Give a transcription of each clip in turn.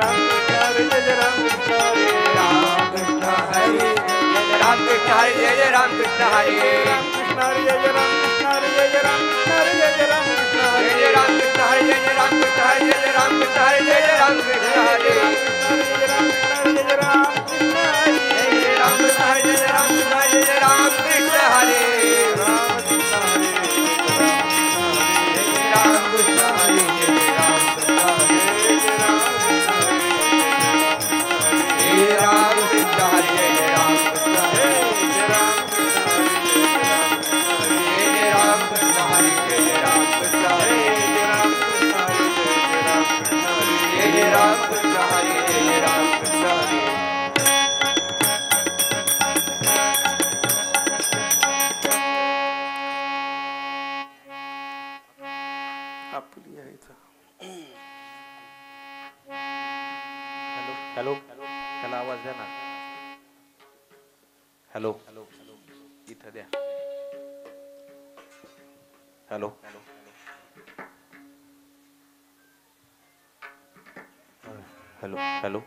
राम कृष्ण हरे जय राम कृष्ण हरे राम कृष्ण हरे राम कृष्ण हरे जय राम कृष्ण हरे राम कृष्ण हरे जय राम कृष्ण हरे जय राम कृष्ण हरे जय राम कृष्ण हरे जय राम कृष्ण हरे जय राम कृष्ण हरे जय राम कृष्ण हरे जय राम कृष्ण हरे राम कृष्ण हरे जय राम कृष्ण हरे जय राम कृष्ण हरे राम कृष्ण हरे जय राम कृष्ण हरे जय राम कृष्ण हरे राम कृष्ण हरे राम कृष्ण हरे जय राम कृष्ण हरे जय राम कृष्ण हरे राम कृष्ण हरे जय राम कृष्ण हरे जय राम कृष्ण हरे जय राम कृष्ण हरे जय राम कृष्ण हरे जय राम कृष्ण हरे जय राम कृष्ण हरे आपली आहे इथं हॅलो त्याला आवाज द्या ना हॅलो इथं द्या हॅलो हॅलो हॅलो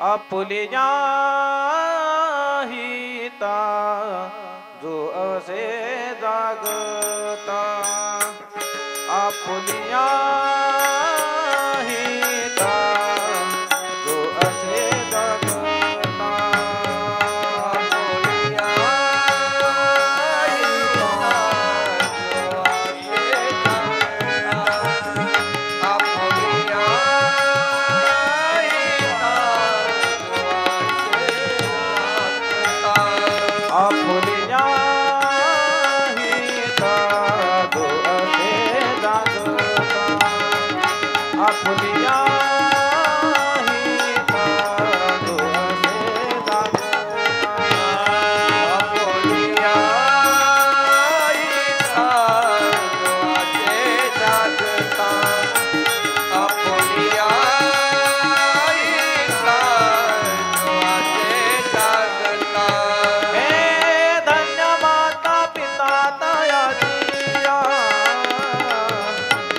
आपुलिया हिता जो असे जागता आपुलिया हिता जो असे जागता आपुलिया हिता जो असे जागता आपुलिया आपुलिया हिता जो असे जागता आपुलिया हिता जो असे जागता आपुलिया हिता जो असे जागता आपुलिया हिता जो असे जागता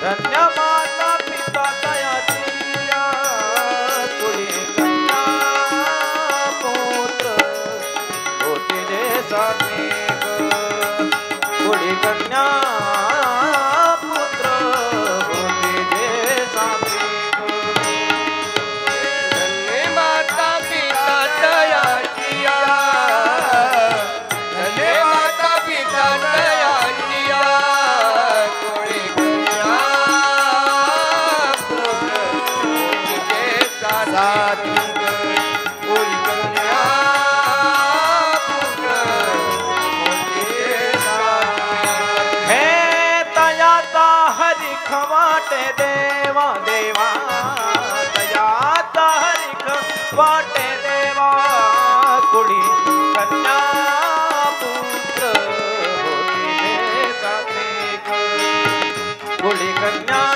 धन्य माता पिता दयाचिया कुड़ी कन्या पुत्र होते जे साथी कुड़ी कन्या पुत्र होते जे साथी धन्य माता पिता दयाचिया धन्य माता पिता दयाचिया कुड़ी साथी कोई कन्या पुत्र है तयाता हरि खवाटे देवा देवा तयाता हरि खवाटे देवा कुड़ी कन्या पुत्र होती है साथी कुड़ी कन्या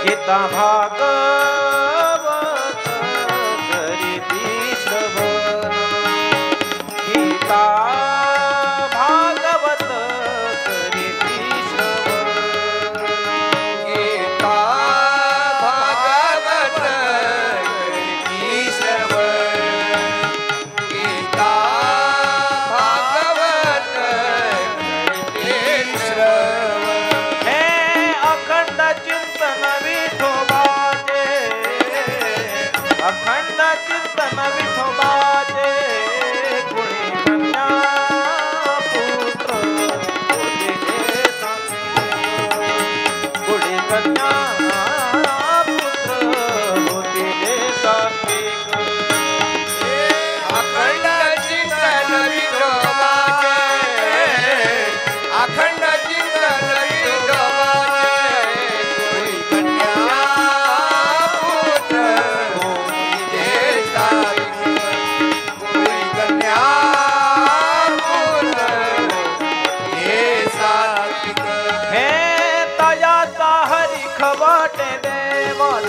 गीता भागवत करीती श्रवण गीता भागवत करीती श्रवण गीता भागवत करीती श्रवण गीता भागवत करीती श्रवण हे अखंड चिंतन विठोबा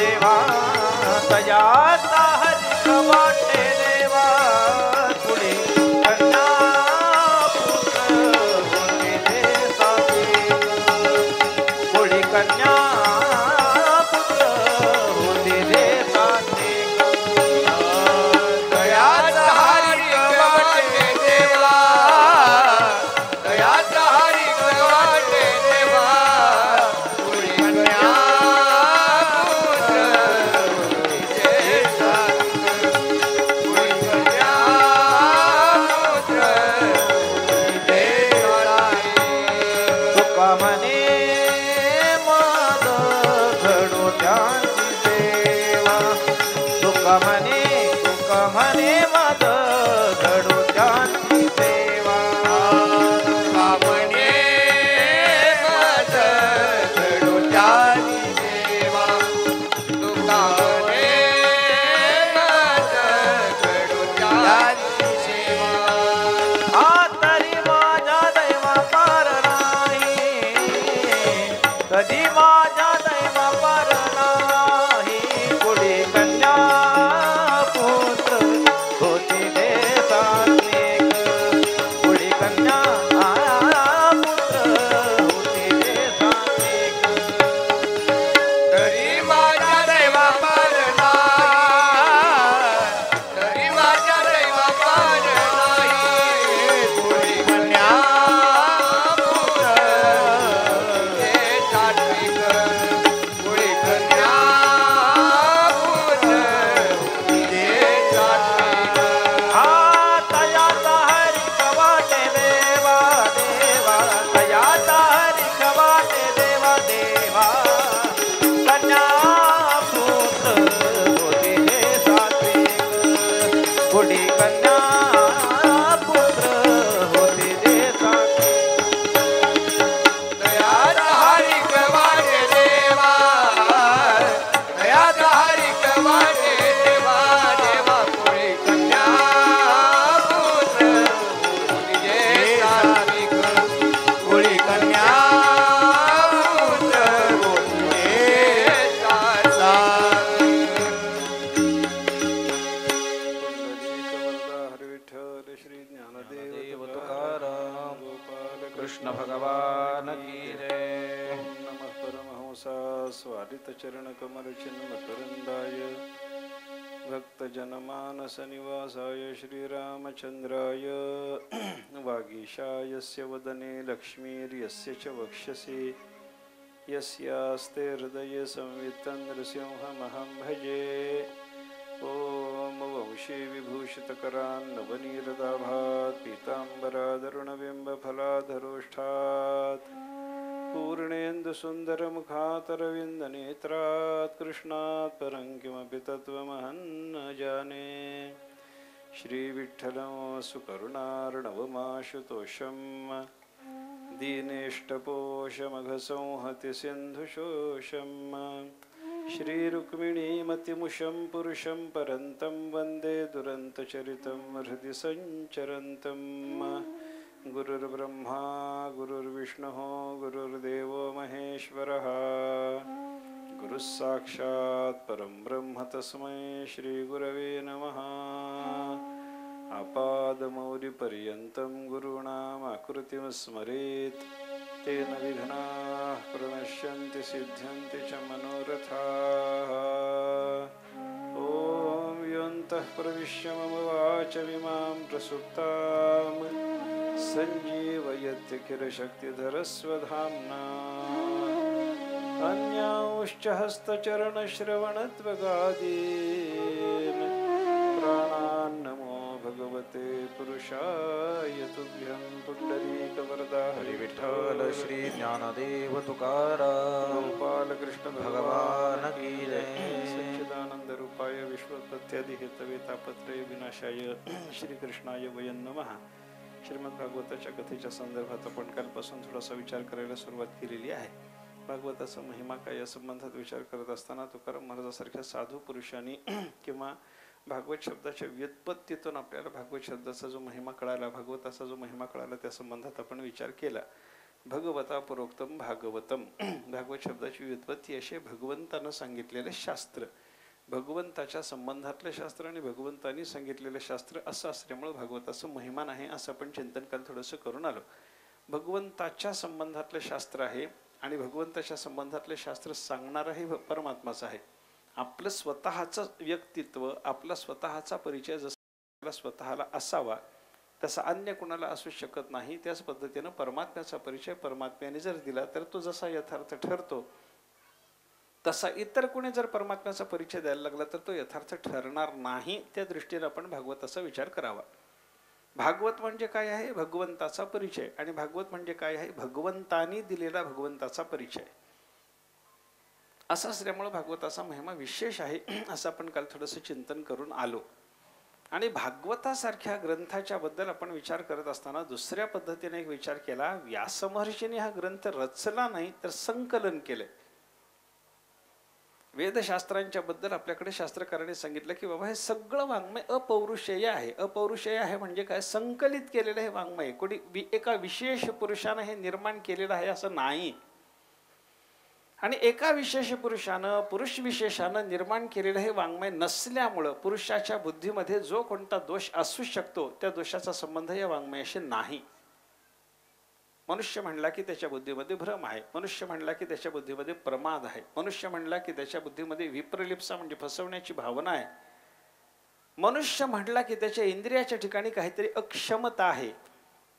देवा तयाचा हरिक वाटे देवा पुढे कन्या पुत्र होते ते सात्विक पुढे कन्या पुत्र होते ते सात्विक दयाचा हरिक वाटे देवा दयाचा हरिक वाटे देवा पुढे कन्या पुत्र होते सात्विक पुढे कन्या पुत्र होते सात्विक तुका म्हणे मद घडो त्यांची सेवा तुका म्हणे मद घडो त्यांची सेवा कामने मद घडो त्याची सेवा तुकामने मद घडो त्याची सेवा हा तरी माझ्या दैवा पार नाही कधी माझ्या दैवा पार नाही पुढे कन्या पुत्र होते ते सात्विक पुढे कन्या पुत्र होते ते सात्विक तरी माझ्या दैवा पार नाही तरी माझ्या दैवा पार नाही पुढे कन्या पुत्र होते सात्विक पुढे कन्या पुत्र होते सात्विक हा तयाचा हरिक वाटे देवा देवा तयाचा हरिक वाटे देवा देवा कन्या पुत्र होते ते सात्विक पुढे कन्या पुत्र होते ते सात्विक दयाचा हरिक वाटे देवा दयाचा हरिक वाटे देवा देवा पुढे कन्या पुत्र होते सात्विक पुढे कन्या पुत्र होते विठ्ठल श्री ज्ञानदेव देव तुकाराम कृष्ण भगवान की जय नमः परमहंसा स्वादित चरण कमल चिन्म करंदाय भक्त जनमानस निवासाय श्रीरामचंद्राय वागीशायस्य वदने लक्ष्मीर्यस्य च वक्षसि यस्यास्ते हृदये संवित्तं नृसिंहमहं भजे ॐ वंशी विभूषितकरान्नवनीरदाभात् पीताम्बरादरुणबिम्बफलाधरोष्ठात् पूर्णेन्दुसुन्दरमुखातरविन्दनेत्रात् कृष्णात् परं किमपि तत्त्वमहं न जाने श्रीविठ्ठलं सुकरुणार्णवमाशुतोषं दीनेष्टपोषमघसंहति सिन्धुशोषम् श्रीरुक्मिणीमतिमुषं पुरुषं परन्तं वन्दे दुरन्तचरितं हृदि सञ्चरन्तं गुरुर्ब्रह्मा गुरुर्विष्णुः गुरुर्देवो महेश्वरः गुरुः साक्षात् परं ब्रह्म तस्मै श्रीगुरवे नमः आपादमौलिपर्यन्तं गुरूणामाकृतिं स्मरेत् तेन विघ्नाः प्रणश्यन्ति सिद्ध्यन्ति च मनोरथाः ॐ योऽन्तः प्रविश्य मम वाचमिमां प्रसुप्तां सञ्जीवयत्यखिलशक्तिधरस्वधाम्ना अन्यांश्च हस्तचरणश्रवणत्वगादीन् प्राणान्नमो भगवते पुरुषाय तुभ्यं पुण्डरीकवरदा विठ्ठल श्री ज्ञानदेव तुकाराम गोपालकृष्ण भगवान की जय सच्चिदानंद रूपाय विश्वोत्पत्त्यादि हेतवे तापत्रय विनाशाय श्रीकृष्णाय वयं नमः. श्रीमद भागवताच्या कथेच्या संदर्भात आपण कालपासून थोडासा विचार करायला सुरुवात केलेली आहे. भागवताचा महिमा काय या संबंधात विचार करत असताना तुकाराम महाराजांसारख्या साधू पुरुषांनी किंवा भागवत शब्दाच्या व्युत्पत्तीतून आपल्याला भागवत शब्दाचा जो महिमा कळाला, भागवताचा जो महिमा कळाला, त्या संबंधात आपण विचार केला. भगवता पुरोक्तम भागवतम. भागवत शब्दाची व्युत्पत्ती अशी भगवंतानं सांगितलेलं शास्त्र, भगवंताच्या संबंधातलं शास्त्र आणि भगवंतानी सांगितलेलं शास्त्र असं असल्यामुळं भागवताचं महिमान आहे असं आपण चिंतन काल थोडंसं करून आलो. भगवंताच्या संबंधातलं शास्त्र आहे आणि भगवंताच्या संबंधातलं शास्त्र सांगणाराही परमात्माच आहे. आपलं स्वतःचं व्यक्तित्व, आपला स्वतःचा परिचय जसा स्वतःला असावा तसा अन्य कुणाला असू शकत नाही. त्याच पद्धतीनं परमात्म्याचा परिचय परमात्म्याने जर दिला तर तो जसा यथार्थ ठरतो तसा इतर कोणी जर परमात्म्याचा परिचय द्यायला लागला तर तो यथार्थ ठरणार नाही. त्या दृष्टीने आपण भागवताचा विचार करावा. भागवत म्हणजे काय आहे? भगवंताचा परिचय. आणि भागवत म्हणजे काय आहे? भगवंतानी दिलेला भगवंताचा परिचय. असं असल्यामुळे भागवताचा महिमा विशेष आहे असं आपण काल थोडंसं चिंतन करून आलो. आणि भागवतासारख्या ग्रंथाच्या बद्दल आपण विचार करत असताना दुसऱ्या पद्धतीने एक विचार केला. व्यासमहर्षीने हा ग्रंथ रचला नाही तर संकलन केलंय. वेदशास्त्रांच्या बद्दल आपल्याकडे शास्त्रकारांनी सांगितलं की बाबा हे सगळं वाङ्मय अपौरुषेय आहे. अपौरुषेय आहे म्हणजे काय? संकलित केलेलं हे वाङ्मय. कोणी एका विशेष पुरुषानं हे निर्माण केलेलं आहे असं नाही. आणि एका विशेष पुरुषानं, पुरुष विशेषानं निर्माण केलेलं हे वाङ्मय नसल्यामुळं पुरुषाच्या बुद्धीमध्ये जो कोणता दोष असू शकतो त्या दोषाचा संबंध या वाङ्मयाशी नाही. मनुष्य म्हणला की त्याच्या बुद्धीमध्ये भ्रम आहे, मनुष्य म्हणला की त्याच्या बुद्धीमध्ये प्रमाद आहे, मनुष्य म्हणला की त्याच्या बुद्धीमध्ये विप्रलिप्सा म्हणजे फसवण्याची भावना आहे, मनुष्य म्हणला की त्याच्या इंद्रियाच्या ठिकाणी काहीतरी अक्षमता आहे.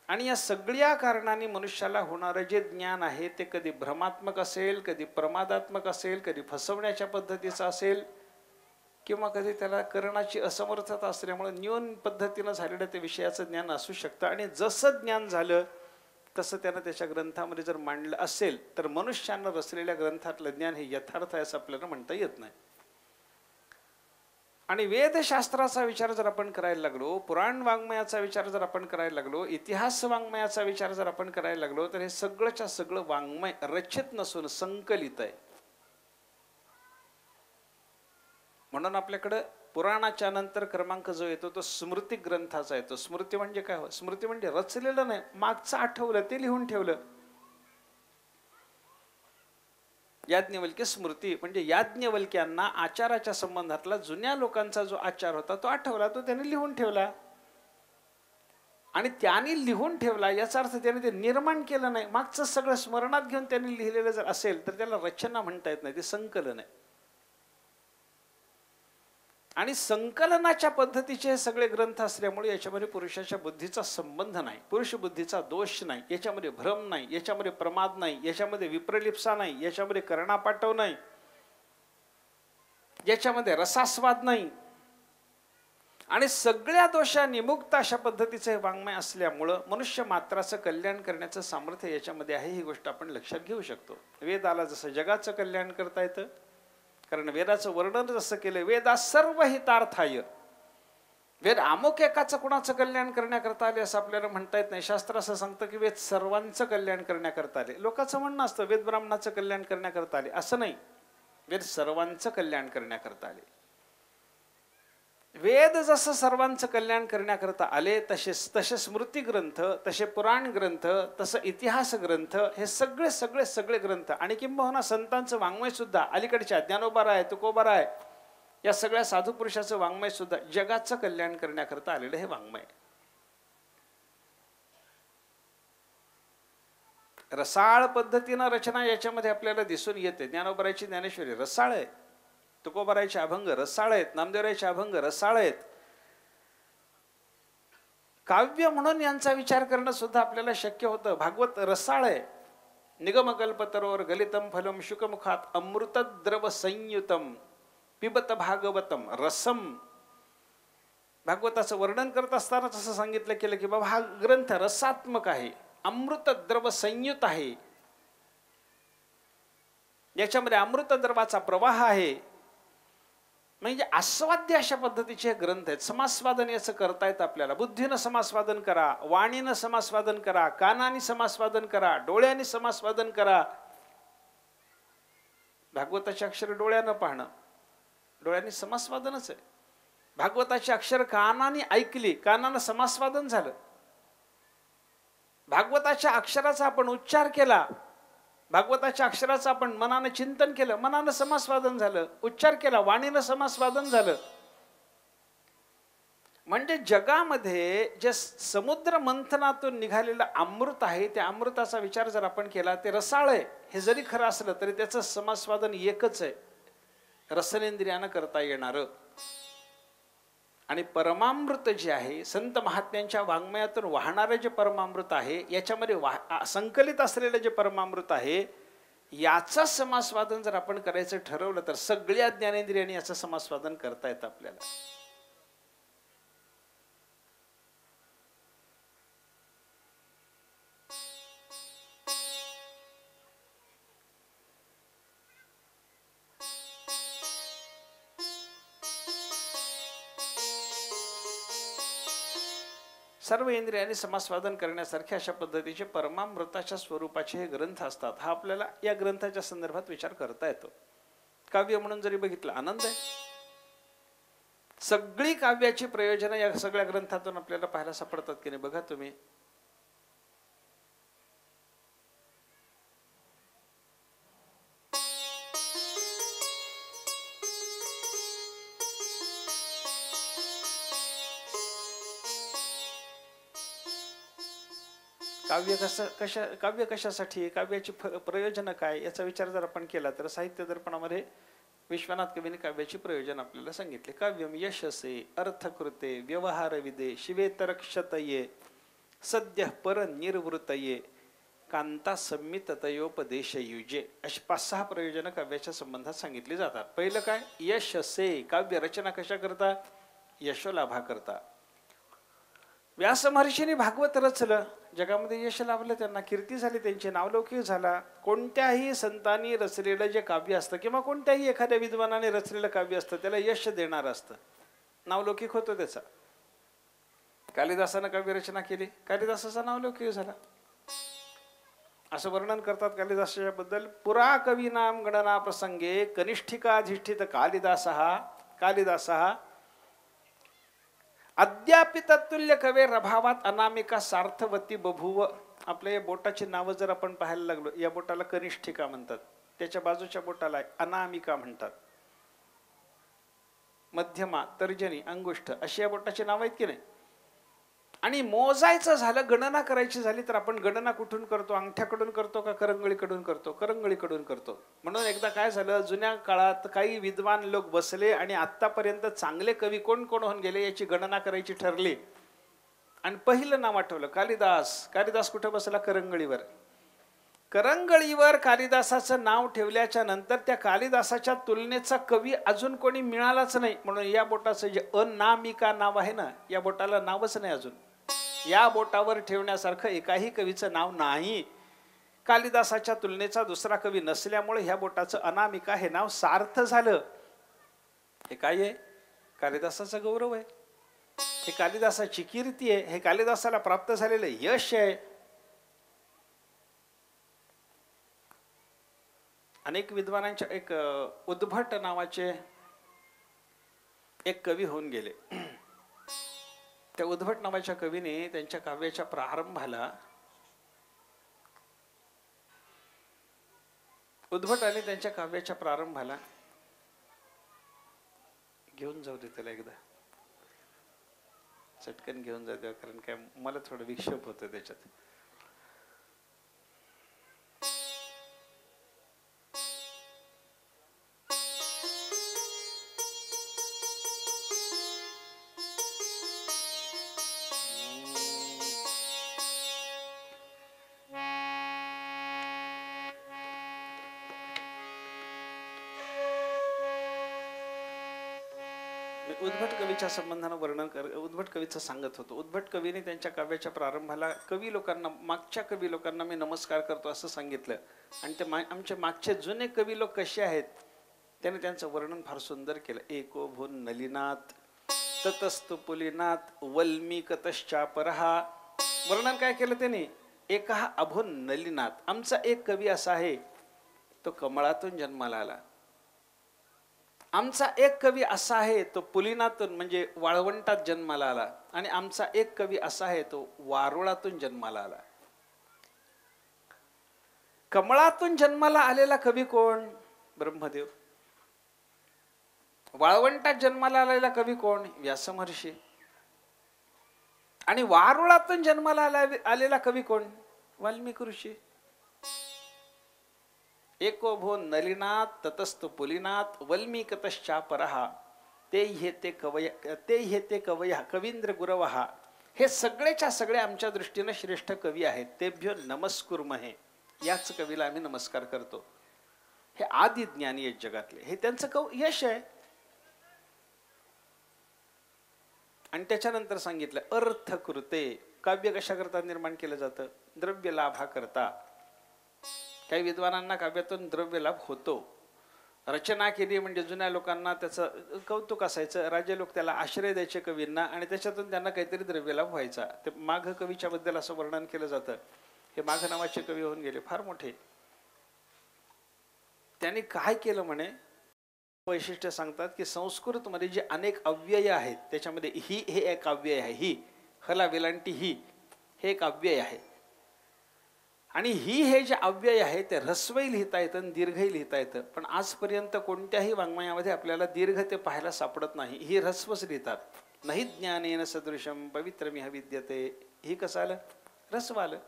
आणि या सगळ्या कारणांनी मनुष्याला होणारं जे ज्ञान आहे ते कधी भ्रमात्मक असेल, कधी प्रमादात्मक असेल, कधी फसवण्याच्या पद्धतीचं असेल किंवा कधी त्याला करण्याची असमर्थता असल्यामुळे न्यून पद्धतीनं झालेलं ते विषयाचं ज्ञान असू शकतं. आणि जसं ज्ञान झालं तसं त्यानं त्याच्या ग्रंथामध्ये जर मांडलं असेल तर मनुष्यानं रचलेल्या ग्रंथातलं ज्ञान हे यथार्थ आहे असं आपल्याला म्हणता येत नाही. आणि वेदशास्त्राचा विचार जर आपण करायला लागलो, पुराण वाङ्मयाचा विचार जर आपण करायला लागलो, इतिहास वाङ्मयाचा विचार जर आपण करायला लागलो तर हे सगळंच्या सगळं वाङ्मय रचित नसून संकलित आहे. म्हणून आपल्याकडं पुराणाच्या नंतर क्रमांक जो येतो तो स्मृती ग्रंथाचा येतो. स्मृती म्हणजे काय? स्मृती म्हणजे रचलेलं नाही, मागचं आठवलं ते लिहून ठेवलं. याज्ञवल्क्य स्मृती म्हणजे याज्ञवल्क्यांना आचाराच्या संबंधातला जुन्या लोकांचा जो आचार होता तो आठवला, तो त्याने लिहून ठेवला. आणि त्याने लिहून ठेवला याचा अर्थ त्याने ते निर्माण केलं नाही. मागचं सगळं स्मरणात घेऊन त्यांनी लिहिलेलं जर असेल तर त्याला रचना म्हणता येत नाही, ते संकलन आहे. आणि संकलनाच्या पद्धतीचे हे सगळे ग्रंथ असल्यामुळे याच्यामध्ये पुरुषाच्या बुद्धीचा संबंध नाही, पुरुष बुद्धीचा दोष नाही, याच्यामध्ये भ्रम नाही, याच्यामध्ये प्रमाद नाही, याच्यामध्ये विप्रलिप्सा नाही, याच्यामध्ये कर्णापाटव नाही, याच्यामध्ये रसास्वाद नाही. आणि सगळ्या दोषांनी मुक्त अशा पद्धतीचं हे वाङ्मय असल्यामुळं मनुष्य मात्राचं कल्याण करण्याचं सामर्थ्य याच्यामध्ये आहे. ही गोष्ट आपण लक्षात घेऊ शकतो. वेदाला जसं जगाचं कल्याण करता येतं, कारण वेदाचं वर्णन जसं केलं, वेदा सर्व हितार्थाय, वेद अमुक एकाचं कुणाचं कल्याण करण्याकरता आले असं आपल्याला म्हणता येत नाही. शास्त्र असं सांगतं की वेद सर्वांचं कल्याण करण्याकरता आले. लोकांचं म्हणणं असतं वेद ब्राह्मणाचं कल्याण करण्याकरता आले, असं नाही. वेद सर्वांचं कल्याण करण्याकरता आले. वेद जसं सर्वांचं कल्याण करण्याकरता आले तसे स्मृती ग्रंथ, तसे पुराण ग्रंथ, तसं इतिहास ग्रंथ, हे सगळे सगळे सगळे ग्रंथ आणि किंबहुना संतांचं वाङ्मय सुद्धा, अलीकडच्या ज्ञानोबाराय, तुकोबाराय, या सगळ्या साधू पुरुषाचं वाङ्मय सुद्धा जगाचं कल्याण करण्याकरता आलेलं हे वाङ्मय. रसाळ पद्धतीनं रचना याच्यामध्ये आपल्याला दिसून येते. ज्ञानोबारायची ज्ञानेश्वरी रसाळ आहे, तुकोबारायचे अभंग रसाळ आहेत, नामदेवरायचे अभंग रसाळ आहेत. काव्य म्हणून यांचा विचार करणं सुद्धा आपल्याला शक्य होतं. भागवत रसाळ आहे. निगमकल्पतरोर गलितम फलम शुकमुखात अमृतद्रव संयुतम पिबत भागवतम रसम. भागवताचं वर्णन करत असताना असं सांगितलं केलं की बाबा हा ग्रंथ रसात्मक आहे, अमृतद्रव संयुत आहे, याच्यामध्ये अमृतद्रवाचा प्रवाह आहे. म्हणजे आस्वाद्य अशा पद्धतीचे हे ग्रंथ आहेत. समास्वादन याचं करता येतं आपल्याला. बुद्धीनं समास्वादन करा, वाणीनं समास्वादन करा, कानाने समास्वादन करा, डोळ्याने समास्वादन करा. भागवताचे अक्षर डोळ्यानं पाहणं, डोळ्यांनी समास्वादनच आहे. भागवताचे अक्षर कानाने ऐकली, कानानं समास्वादन झालं. भागवताच्या अक्षराचा आपण उच्चार केला, भागवताच्या अक्षराचं आपण मनानं चिंतन केलं, मनानं समास्वादन झालं, उच्चार केला, वाणीनं समास्वादन झालं, म्हणजे जगामध्ये जे समुद्र मंथनातून निघालेलं अमृत आहे त्या अमृताचा विचार जर आपण केला, ते रसाळ आहे हे जरी खरं असलं तरी त्याचं समास्वादन एकच आहे, रसनेंद्रियानं करता येणारं. आणि परमामृत जे आहे, संत महात्म्यांच्या वाङ्मयातून वाहणारे जे परमामृत आहे, याच्यामध्ये संकलित असलेलं जे परमामृत आहे, याचं समास्वादन जर आपण करायचं ठरवलं तर सगळ्या ज्ञानेंद्रियांनी याचं समास्वादन करता येतं आपल्याला. सर्व इंद्रियांनी समास्वादन करण्यासारखे अशा पद्धतीचे परमामृताच्या स्वरूपाचे हे ग्रंथ असतात. हा आपल्याला या ग्रंथाच्या संदर्भात विचार करता येतो. काव्य म्हणून जरी बघितलं आनंद आहे. सगळी काव्याची प्रयोजनं या सगळ्या ग्रंथातून आपल्याला पाहायला सापडतात की नाही बघा तुम्ही. काव्य कशासाठी, काव्याची प्रयोजन काय, याचा विचार जर आपण केला तर साहित्य दर्पणामध्ये विश्वनाथ कवीने काव्याची प्रयोजन आपल्याला सांगितले. काव्यम यशसे अर्थकृते व्यवहार विदे शिवेतरक्षतये सद्य पर निर्वृतये कांता संमिततयोपदेश युजे, अशी 5-6 प्रयोजन काव्याच्या संबंधात सांगितली जातात. पहिलं काय, यशसे, काव्य रचना कशा करता, यशोलाभा करता. व्यास महर्षींनी भागवत रचलं, जगामध्ये यश लाभलं, त्यांना कीर्ती झाली, त्यांचे नावलौकिक झाला. कोणत्याही संतांनी रचलेलं जे काव्य असतं किंवा कोणत्याही एखाद्या विद्वानाने रचलेलं काव्य असतं त्याला यश देणारं असतं, नावलौकिक होतो त्याचा. कालिदासानं काव्य रचना केली, कालिदासाचा नावलौकिक झाला. असं वर्णन करतात कालिदासाच्या बद्दल, पुरा कवीनाम गणना प्रसंगे कनिष्ठिकाधिष्ठित कालिदासः अद्यापि तत्तुल्य कवे रभावात अनामिका सार्थवती बभूव. आपल्या या बोटाची नावं जर आपण पाहायला लागलो, या बोटाला कनिष्ठिका म्हणतात, त्याच्या बाजूच्या बोटाला अनामिका म्हणतात, मध्यमा, तर्जनी, अंगुष्ठ अशी या बोटाची नावं आहेत की नाही. आणि मोजायचं झालं, गणना करायची झाली तर आपण गणना कुठून करतो, अंगठ्याकडून करतो का करंगळीकडून करतो, करंगळीकडून करतो. म्हणून एकदा काय झालं, जुन्या काळात काही विद्वान लोक बसले आणि आत्तापर्यंत चांगले कवी कोण कोण होऊन गेले याची गणना करायची ठरली. आणि पहिलं नाव आठवलं, कालिदास. कालिदास कुठं बसला, करंगळीवर. करंगळीवर कालिदासाचं नाव ठेवल्याच्या नंतर त्या कालिदासाच्या तुलनेचा कवी अजून कोणी मिळालाच नाही. म्हणून या बोटाचं जे अनामिका नाव आहे ना, या बोटाला नावच नाही अजून. या बोटावर ठेवण्यासारखं एकाही कवीचं नाव नाही. कालिदासाच्या तुलनेचा दुसरा कवी नसल्यामुळे ह्या बोटाचं अनामिका हे नाव सार्थ झालं. हे काय आहे, कालिदासाचा गौरव आहे, हे कालिदासाची कीर्ती आहे, हे कालिदासाला प्राप्त झालेलं यश आहे. अनेक विद्वानांच्या एक उद्भट नावाचे एक कवी होऊन गेले. त्या उद्भट नावाच्या कवीने त्यांच्या काव्याच्या प्रारंभाला, उद्भटाने त्यांच्या काव्याच्या प्रारंभाला, घेऊन जाऊ दे त्याला एकदा, चटकन घेऊन जाऊ दे, कारण काय मला थोडं विक्षेप होतं त्याच्यात. उद्भट कवीच्या संबंधानं वर्णन उद्भट कवीचं सांगत होतो. उद्भट कवीने त्यांच्या काव्याच्या प्रारंभाला कवी लोकांना, मागच्या कवी लोकांना मी नमस्कार करतो असं सांगितलं. आणि ते आमचे मागचे जुने कवी लोक कसे आहेत त्याने त्यांचं वर्णन फार सुंदर केलं. एको भून नलिनाथ ततस्तु पुलिनाथ वल्मीकतश्चापरहा. वर्णन काय केलं त्याने, एकहा अभून नलिनाथ. आमचा एक कवी असा आहे तो कमळातून जन्माला आला. आमचा एक कवी असा आहे तो पुलिनातून म्हणजे वाळवंटात जन्माला आला. आणि आमचा एक कवी असा आहे तो वारुळातून जन्माला आला. कमळातून जन्माला आलेला कवी कोण? ब्रह्मदेव. वाळवंटात जन्माला आलेला कवी कोण? व्यास महर्षी. आणि वारुळातून जन्माला आलेला कवी कोण? वाल्मिकी ऋषी. एको भो नलिनाथ ततस्तु पुलिनाथ वल्मीकतश्चापरहा ते हेते कवय कवींद्र गुरवहा. हे सगळेच्या सगळे आमच्या दृष्टीनं श्रेष्ठ कवी आहेत. तेभ्यो नमस्कुर्महे. याच कवीला आम्ही नमस्कार करतो. हे आदि ज्ञानी आहेत जगातले. हे त्यांचं यश आहे. आणि त्याच्यानंतर सांगितलं अर्थकृते. काव्य कशा करता निर्माण केलं जातं? द्रव्य लाभा करता. काही विद्वानांना काव्यातून द्रव्य लाभ होतो. रचना केली म्हणजे जुन्या लोकांना त्याचं कौतुक असायचं. राजे लोक त्याला आश्रय द्यायचे कवींना आणि त्याच्यातून त्यांना काहीतरी द्रव्यलाभ व्हायचा. ते माघ कवीच्या बद्दल असं वर्णन केलं जातं. हे माघ नावाचे कवी होऊन गेले, फार मोठे. त्यांनी काय केलं म्हणे, वैशिष्ट्य सांगतात की संस्कृत मध्ये जे अनेक अव्यय आहेत त्याच्यामध्ये ही हे एक अव्यय आहे. ही हला वेलांटी ही हे एक अव्यय आहे. आणि ही हे जे अव्यय आहे ते ऱ्हस्वही लिहिता येतं आणि दीर्घही लिहिता येतं. पण आजपर्यंत कोणत्याही वाङ्मयामध्ये आपल्याला दीर्घ ते पाहायला सापडत नाही. ही ऱ्हस्वच लिहितात. नाही ज्ञानेन सदृशम पवित्रमिह विद्यते. ही कसं आलं? ऱ्हस्व आलं.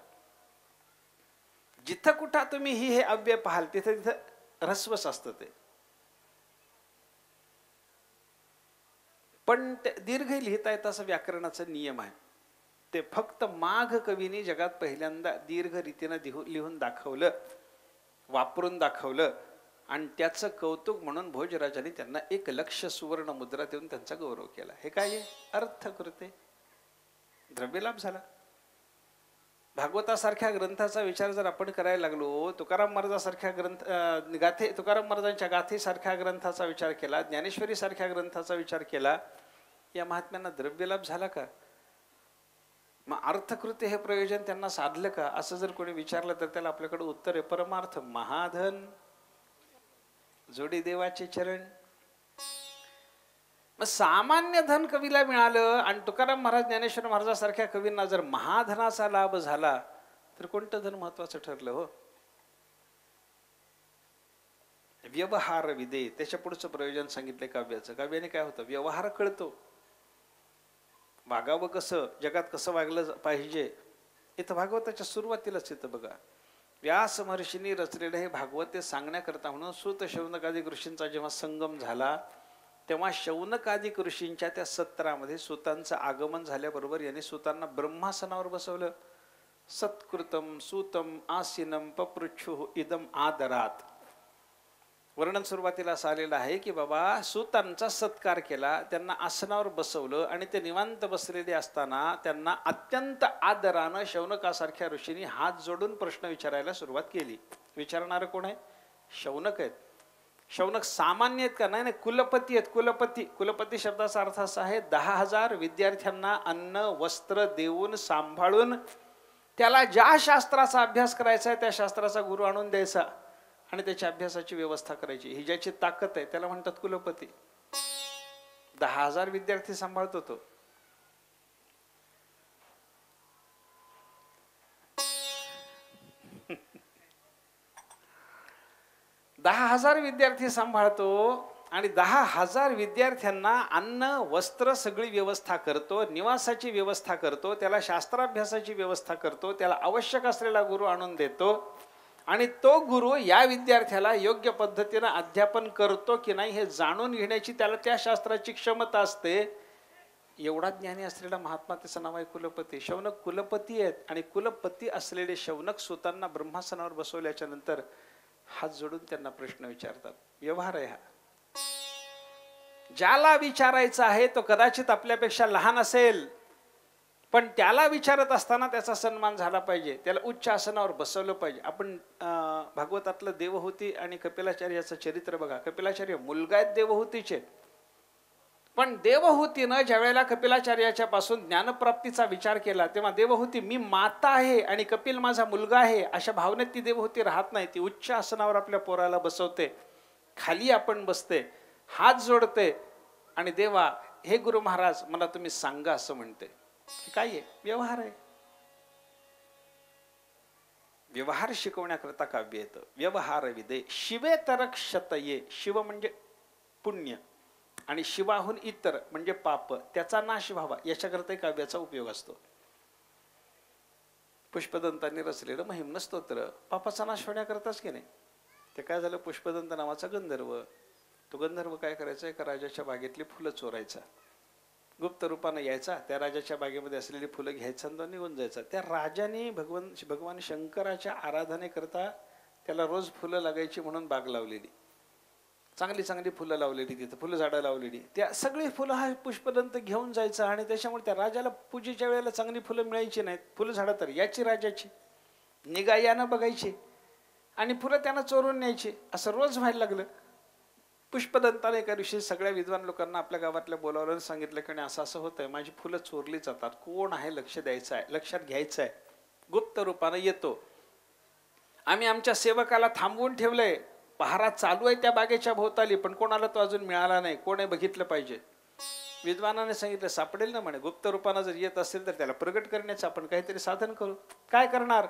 जिथं कुठं तुम्ही ही हे अव्यय पाहाल तिथं तिथं ऱ्हस्वच असतं ते. पण ते दीर्घही लिहिता येतं असं व्याकरणाचा नियम आहे. ते फक्त माघ कवीने जगात पहिल्यांदा दीर्घ रीतीनं लिहून दाखवलं, वापरून दाखवलं. आणि त्याचं कौतुक म्हणून भोजराजांनी त्यांना 1,00,000 सुवर्ण मुद्रा देऊन त्यांचा गौरव केला. हे काय? अर्थकृते. द्रव्यलाभ झाला. भागवतासारख्या ग्रंथाचा विचार जर आपण करायला लागलो, तुकाराम महाराजांसारख्या तुकाराम महाराजांच्या गाथेसारख्या ग्रंथाचा विचार केला, ज्ञानेश्वरी सारख्या ग्रंथाचा विचार केला, या महात्म्यांना द्रव्यलाभ झाला का? मग अर्थकृत्य हे प्रयोजन त्यांना साधलं का? असं जर कोणी विचारलं तर त्याला आपल्याकडे उत्तर आहे परमार्थ महाधन जोडी देवाचे चरण. मग सामान्य धन कवीला मिळालं आणि तुकाराम महाराज ज्ञानेश्वर महाराजांसारख्या कवींना जर महाधनाचा लाभ झाला तर कोणतं धन महत्वाचं ठरलं? हो, व्यवहार विदे. त्याच्या पुढचं प्रयोजन सांगितलंय काव्याचं. काव्याने काय होतं? व्यवहार कळतो. वागावं कसं, जगात कसं वागलं पाहिजे. इथं भागवताच्या सुरुवातीलाच येतं बघा. व्यास महर्षींनी रचलेलं हे भागवत ते सांगण्याकरता म्हणून सूत शौनकादिक ऋषींचा जेव्हा संगम झाला तेव्हा शौनकादिक ऋषींच्या त्या सत्रामध्ये सूतांचं आगमन झाल्याबरोबर यांनी सूतांना ब्रह्मासनावर बसवलं. सत्कृतम सूतम आसीनम पपृच्छुः इदम आदरात. वर्णन सुरुवातीला असं आलेलं आहे की बाबा सूतांचा सत्कार केला, त्यांना आसनावर बसवलं आणि ते निवांत बसलेले असताना त्यांना अत्यंत आदरानं शौनकासारख्या ऋषींनी हात जोडून प्रश्न विचारायला सुरुवात केली. विचारणारं कोण आहे? शौनक आहेत. शौनक सामान्य आहेत का? नाही, कुलपती आहेत. कुलपती. कुलपती शब्दाचा अर्थ असा आहे 10,000 विद्यार्थ्यांना अन्न वस्त्र देऊन सांभाळून त्याला ज्या शास्त्राचा अभ्यास करायचा आहे त्या शास्त्राचा गुरु आणून द्यायचा आणि त्याच्या अभ्यासाची व्यवस्था करायची. ही ज्याची ताकद आहे त्याला म्हणतात कुलपती. 10,000 विद्यार्थी सांभाळतो तो. दहा 10,000 विद्यार्थी सांभाळतो आणि 10,000 विद्यार्थ्यांना अन्न वस्त्र सगळी व्यवस्था करतो, निवासाची व्यवस्था करतो, त्याला शास्त्राभ्यासाची व्यवस्था करतो, त्याला आवश्यक असलेला गुरु आणून देतो आणि तो गुरु या विद्यार्थ्याला योग्य पद्धतीने अध्यापन करतो की नाही हे जाणून घेण्याची त्याला त्या शास्त्राची क्षमता असते. एवढा ज्ञानी असलेला महात्मा त्याचं नाव आहे कुलपती. शौनक कुलपती आहेत आणि कुलपती असलेले शौनक सूतांना ब्रह्मासनावर बसवल्याच्या नंतर हात जोडून त्यांना प्रश्न विचारतात. व्यवहार आहे हा. ज्याला विचारायचा आहे तो कदाचित आपल्यापेक्षा लहान असेल पण त्याला विचारत असताना त्याचा सन्मान झाला पाहिजे, त्याला उच्च आसनावर बसवलं पाहिजे. आपण भागवतातलं देवहूती आणि कपिलाचार्याचं चरित्र बघा. कपिलाचार्य मुलगा आहेत देवहूतीचे, पण देवहूतीनं ज्या वेळेला कपिलाचार्याच्या पासून ज्ञानप्राप्तीचा विचार केला तेव्हा देवहूती मी माता आहे आणि कपिल माझा मुलगा आहे अशा भावनेत ती देवहूती राहत नाही. ती उच्च आसनावर आपल्या पोराला बसवते, खाली आपण बसते, हात जोडते आणि देवा हे गुरु महाराज मला तुम्ही सांगा असं म्हणते. काय आहे? व्यवहार आहे. व्यवहार शिकवण्याकरता काव्य येतं. व्यवहार विदे शिवे तरक्षतये, शिव म्हणजे पुण्य आणि शिवाहून इतर म्हणजे पाप, त्याचा नाश व्हावा याच्याकरता काव्याचा उपयोग असतो. पुष्पदंतांनी रचलेलं महिम्न स्तोत्र पापाचा नाश होण्याकरताच की नाही. ते काय झालं, पुष्पदंत नावाचा गंधर्व, तो गंधर्व काय करायचा, एका राजाच्या बागेतली फुलं चोरायचा, गुप्त रूपानं यायचा, त्या राजाच्या बागेमध्ये असलेली फुलं घ्यायचा आणि तो निघून जायचा. त्या राजाने भगवान शंकराच्या आराधनेकरता त्याला रोज फुलं लागायची म्हणून बाग लावलेली, चांगली चांगली फुलं लावलेली, तिथं फुलं झाडं लावलेली. त्या सगळी फुलं हा पुष्पदंत घेऊन जायचा आणि त्याच्यामुळे त्या राजाला पूजेच्या वेळेला चांगली फुलं मिळायची नाहीत. फुलं झाडं तर याची राजाची निगा यानं बघायची आणि फुलं त्यानं चोरून न्यायची. असं रोज व्हायला लागलं. पुष्पदंताने एका दिवशी सगळ्या विद्वान लोकांना आपल्या गावातल्या बोलावलं, सांगितलं की असं असं होतंय, माझी फुलं चोरली जातात, कोण आहे लक्ष द्यायचं आहे, लक्षात घ्यायचं आहे. गुप्त रूपानं येतो. आम्ही आमच्या सेवकाला थांबवून ठेवलंय, पहारा चालू आहे त्या बागेच्या भोवताली, पण कोणाला तो अजून मिळाला नाही, कोणी बघितलं पाहिजे. विद्वानाने सांगितलं सापडेल ना म्हणे, गुप्त रूपानं जर येत असेल तर त्याला प्रगट करण्याचं आपण काहीतरी साधन करू. काय करणार,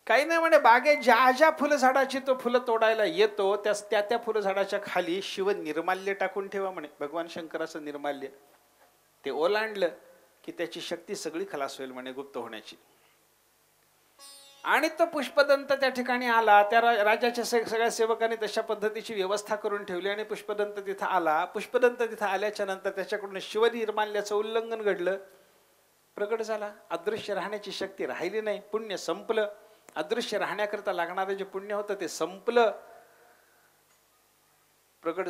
काही नाही म्हणे, बागेत ज्या ज्या फुलं झाडाची तो फुलं तोडायला येतो त्या फुलं झाडाच्या खाली शिव निर्माल्य टाकून ठेवा म्हणे, भगवान शंकराचं निर्माल्य. ते ओलांडलं की त्याची शक्ती सगळी खलास होईल म्हणे गुप्त होण्याची. आणि तो पुष्पदंत त्या ठिकाणी आला. त्या राजाच्या सगळ्या सेवकांनी तशा पद्धतीची व्यवस्था करून ठेवली आणि पुष्पदंत तिथं आला. पुष्पदंत तिथं आल्याच्या नंतर त्याच्याकडून शिवनिर्माल्याचं उल्लंघन घडलं, प्रगट झाला. अदृश्य राहण्याची शक्ती राहिली नाही, पुण्य संपलं. अदृश्य राहण्याकरता लागणारं जे पुण्य होतं ते संपलं. प्रगट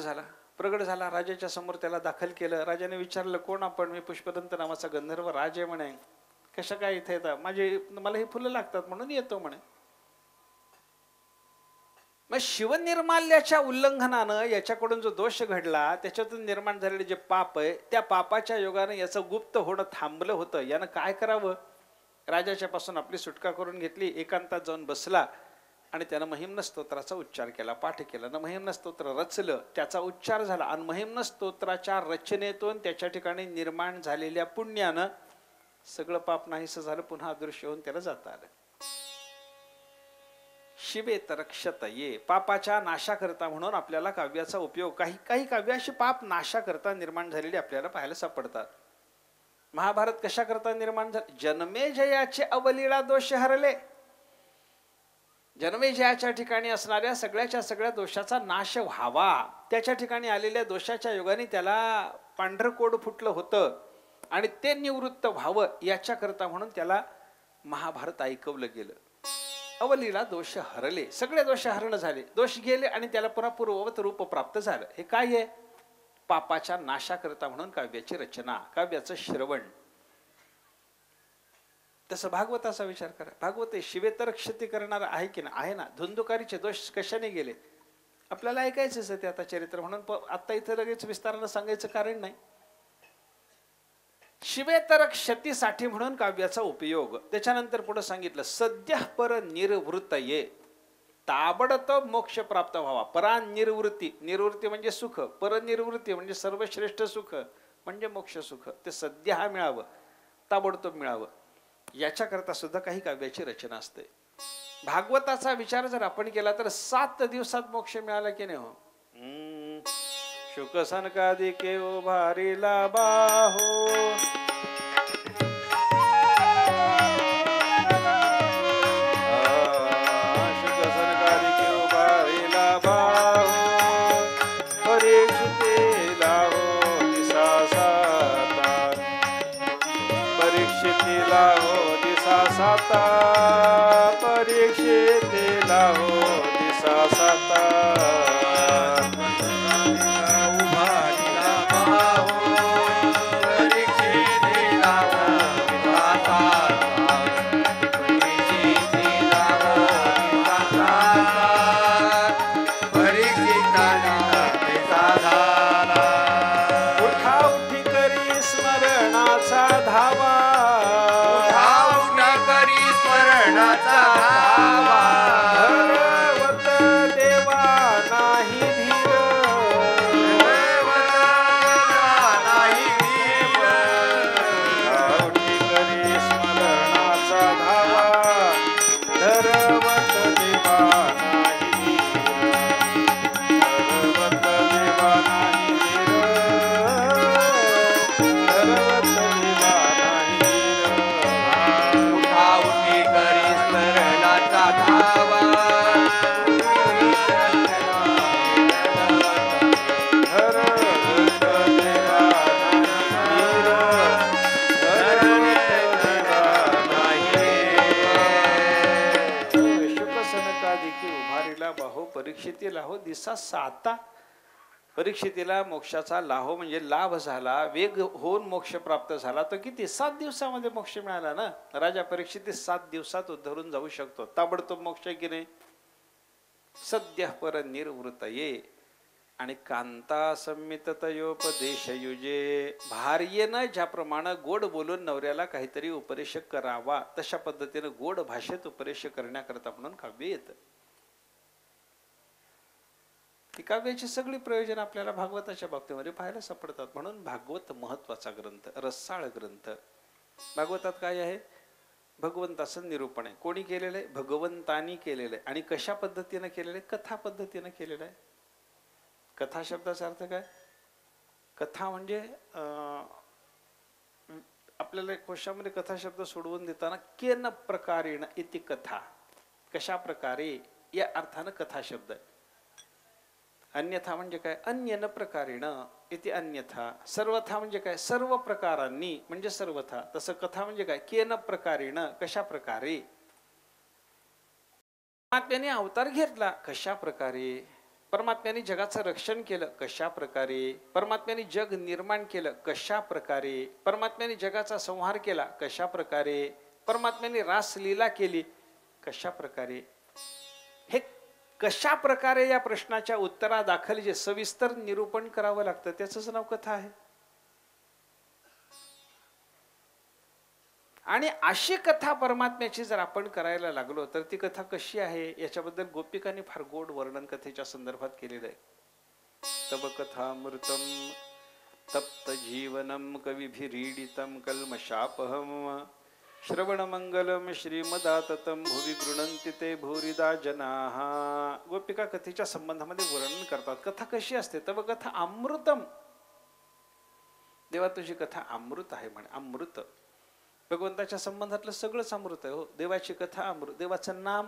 झाला राजाच्या समोर त्याला दाखल केलं. राजाने विचारलं, कोण आपण? मी पुष्पदंत नावाचा गंधर्व राज आहे म्हणे. कशा काय इथे येतात? मला ही फुलं लागतात म्हणून येतो म्हणे. मग शिवनिर्माल्याच्या उल्लंघनानं याच्याकडून जो दोष घडला, त्याच्यातून निर्माण झालेले जे पाप आहे, त्या पापाच्या योगानं याचं गुप्त होणं थांबलं होतं. यानं काय करावं, राजाच्या पासून आपली सुटका करून घेतली. एकांतात जाऊन बसला आणि त्यानं महिम्न स्तोत्राचा उच्चार केला, पाठ केला ना. महिम्न स्तोत्र रचलं, त्याचा उच्चार झाला आणि महिम्न स्तोत्राच्या रचनेतून त्याच्या ठिकाणी निर्माण झालेल्या पुण्यानं सगळं पाप नाहीसं झालं. पुन्हा अदृश्य होऊन त्याला जाता आलं. शिवे तरक्षतये, पापाच्या नाशाकरता म्हणून आपल्याला काव्याचा उपयोग, काही काव्याशी पाप नाशाकरता निर्माण झालेली आपल्याला पाहायला सापडतात. महाभारत कशा करता निर्माण झाले? जन्मेजयाचे अवलीळा दोष हरले. जन्मेजयाच्या ठिकाणी असणाऱ्या सगळ्या दोषाचा नाश व्हावा, त्याच्या ठिकाणी आलेल्या दोषाच्या योगाने त्याला पांढरं कोड फुटलं होतं आणि ते निवृत्त व्हावं याच्याकरता म्हणून त्याला महाभारत ऐकवलं गेलं. अवलीला दोष हरले, सगळे दोष हरण झाले, दोष गेले आणि त्याला पुन्हा पूर्ववत रूप प्राप्त झालं. हे काय आहे? पापाच्या नाशाकरता म्हणून काव्याची रचना, काव्याचं श्रवण. तसं भागवताचा विचार करा. भागवत शिवेतर क्षती करणार आहे की ना? आहे ना. धुंदुकारीचे दोष कशाने गेले आपल्याला ऐकायचंच आहे ते आता चरित्र, म्हणून आता इथं लगेच विस्तारानं सांगायचं कारण नाही. शिवेतर क्षतीसाठी म्हणून काव्याचा उपयोग. त्याच्यानंतर पुढे सांगितलं, सद्य पर निर्वृत्तये, ताबडतोब मोक्ष प्राप्त व्हावा. परा निर्वृत्ती, निर्वृत्ती म्हणजे सुख, परनिर्वृत्ती म्हणजे सर्वश्रेष्ठ सुख म्हणजे मोक्ष सुख. ते सद्य हा मिळावं, ताबडतोब मिळावं, याच्याकरता सुद्धा काही काव्याची रचना असते. भागवताचा विचार जर आपण केला तर 7 दिवसात मोक्ष मिळाला की नाही हो. शुक सनकादी केव भारीला बाहो, शुक सनकादी केव भारीला बाहो, परीक्षितीला हो दिसा साता, परीक्षितीला हो दिसा साता, परीक्षितीला हो दिसा साता. देवाना का देखी उभारीला बाहो परीक्षिती लाहो दिसा साता. परीक्षितीला मोक्षाचा लाहो म्हणजे लाभ झाला, वेग होऊन मोक्ष प्राप्त झाला. तो किती 7 दिवसामध्ये मोक्ष मिळाला ना. राजा परीक्षिती 7 दिवसात उद्धरून जाऊ शकतो. ताबडतोब मोक्ष की नाही. सद्य पर निर्वृत ये आणि कांता संमिततयोपदेश युजे. भार्येनं ज्याप्रमाणे गोड बोलून नवऱ्याला काहीतरी उपदेश करावा तशा पद्धतीने गोड भाषेत उपदेश करण्याकरता म्हणून काव्य येतं. ती काव्याची सगळी प्रयोजन आपल्याला भागवताच्या बाबतीमध्ये पाहायला सापडतात. म्हणून भागवत महत्वाचा ग्रंथ, रसाळ ग्रंथ. भागवतात काय आहे? भगवंताचं निरूपण आहे. कोणी केलेलं आहे? भगवंतानी केलेलं आहे. आणि कशा पद्धतीनं केलेलं आहे? कथा पद्धतीनं केलेलं आहे. कथा शब्दाचा अर्थ काय? कथा म्हणजे आपल्याला कोशामध्ये कथा शब्द सोडवून देताना केन प्रकारेण इति कथा, कशा प्रकारे या अर्थानं कथा शब्द आहे. अन्यथा म्हणजे काय? अन्यन प्रकारेण इति अन्यथा. सर्वथा म्हणजे काय? सर्व प्रकारांनी म्हणजे सर्वथा. तसं कथा म्हणजे काय? केन प्रकारेण, कशा प्रकारे. परमात्म्याने अवतार घेतला, कशा प्रकारे. परमात्म्याने जगाचं रक्षण केलं, कशा प्रकारे. परमात्म्याने जग निर्माण केलं, कशा प्रकारे. परमात्म्याने जगाचा संहार केला, कशा प्रकारे. परमात्म्याने रासलीला केली, कशा प्रकारे. हे कशा प्रकारे या प्रश्नाच्या उत्तरादाखल जे सविस्तर निरूपण करावं लागतं त्याचंच नाव कथा आहे. आणि अशी कथा परमात्म्याची जर आपण करायला लागलो तर ती कथा कशी आहे याच्याबद्दल गोपिकांनी फार गोड वर्णन कथेच्या संदर्भात केलेलं आहे. तब कथामृतम तप्त जीवनम कविभिरीडितम कल्मषापहम श्रवणमंगलम श्रीमदाततम भुवि गृणन्ति ते भूरिदा जनाः. गोपिका कथेच्या संबंधामध्ये वर्णन करतात. कथा कशी असते? तब कथा अमृतम. देवा तुझी कथा अमृत आहे म्हणे. अमृत भगवंताच्या संबंधातलं सगळंच अमृत आहे. हो, देवाची कथा अमृत, देवाचं नाम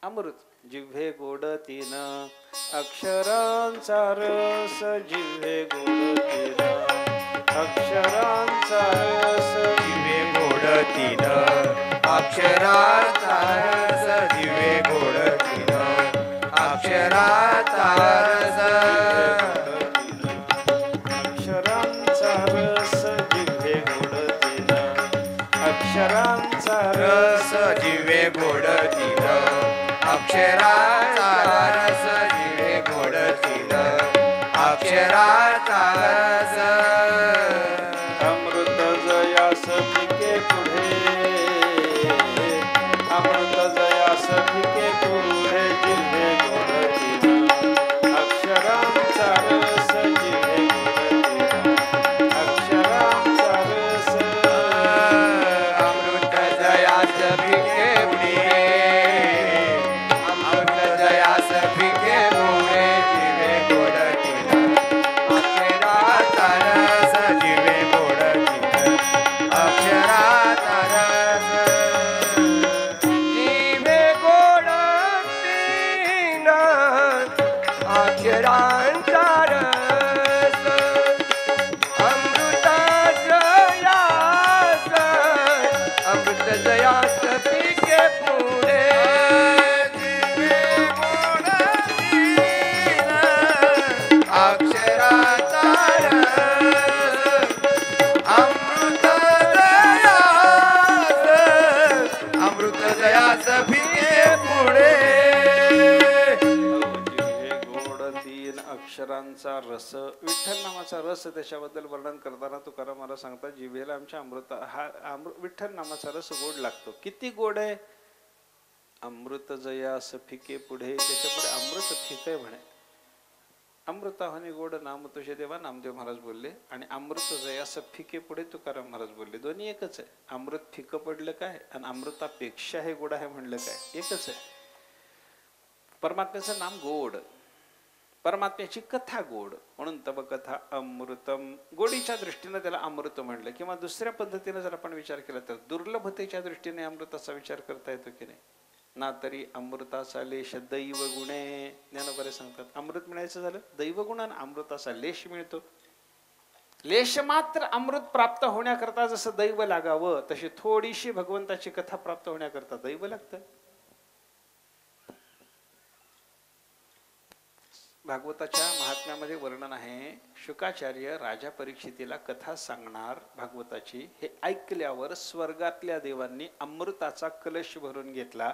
अमृत. जिव्हे गोड तीन अक्षरांचा रस, जिव्हे गोड तीन अक्षरांचा रस, जिव्हे गोड तीन अक्षरांचा रस, जिव्हे गोड तीन अक्षरांचा रस, अक्षरांचा रस, जिव्हे गोड तीन अक्षरांचा रस, जिव्हे गोड तीन अक्षरांचा रस, जिव्हे गोड तीन अक्षरांचा रस. अमृत जयास फिके पुढे, अमृत जयास फिके पुढे, जिव्हे गोड तीन अक्षरांचा रस, जिव्हे गोड तीन अक्षरांचा रस. अमृत जयास फिके पुढे, अमृत जयास फिके पुढे, जिव्हे गोड तीन अक्षरांचा रस, जिव्हे गोड तीन अक्षरांचा रस, जिव्हे गोड तीन अक्षरांचा रस. अमृत जयास, अमृत जयास फिके पुढे, जिव्हे गोड तीन अक्षरांचा रस. अमृत जयास, अमृत जयास फिके पुढे. जिव्हे गोड तीन अक्षरांचा रस. विठ्ठल नामाचा रस त्याच्याबद्दल वर्णन करताना तुकाराम मला सांगतात, जिव्हेला आमच्या विठ्ठल नामाचा रस गोड लागतो. किती गोड आहे? अमृत जयास फिके पुढे. त्याच्यापुढे अमृत फिक आहे म्हणे. अमृताहनी गोड नाम तुझे देवा, नामदेव महाराज बोलले. आणि अमृत जयास फिके पुढे तुकाराम महाराज बोलले. दोन्ही एकच आहे. अमृत फिकं पडलं काय आणि अमृतापेक्षा हे गोड आहे म्हणलं काय? एकच आहे. परमात्म्याचं नाम गोड, परमात्म्याची कथा गोड, म्हणून तब कथा अमृतम. गोडीच्या दृष्टीने त्याला अमृत म्हणलं. किंवा दुसऱ्या पद्धतीने जर आपण विचार केला तर दुर्लभतेच्या दृष्टीने अमृताचा विचार करता येतो की नाही. ना तरी अमृताचा लेश दैव गुणे. ज्ञानोबरे सांगतात अमृत मिळायचं झालं दैव गुणानं अमृताचा लेश मिळतो. लेश मात्र अमृत प्राप्त होण्याकरता जसं दैव लागावं तशी थोडीशी भगवंताची कथा प्राप्त होण्याकरता दैव लागतं. भागवताच्या महात्म्यामध्ये वर्णन आहे, शुकाचार्य राजा परीक्षितीला कथा सांगणार भागवताची. हे ऐकल्यावर स्वर्गातल्या देवांनी अमृताचा कलश भरून घेतला.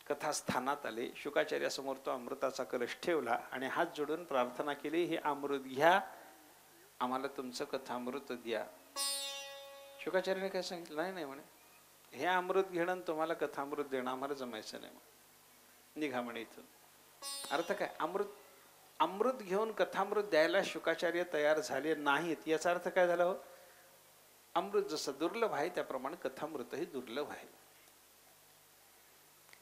कथा स्थानात आले. शुकाचार्यासमोर तो अमृताचा कलश ठेवला आणि हात जोडून प्रार्थना केली, हे अमृत घ्या, आम्हाला तुमचं कथामृत द्या. शुकाचार्याने काय सांगितलं, नाही नाही म्हणे, हे अमृत घेणं तुम्हाला कथामृत देणं आम्हाला जमायचं नाही, निघा म्हणे इथून. अर्थ काय, अमृत घेऊन कथामृत द्यायला शुकाचार्य तयार झाले नाहीत. याचा अर्थ काय झाला हो, अमृत जसं दुर्लभ आहे त्याप्रमाणे कथामृतही दुर्लभ आहे.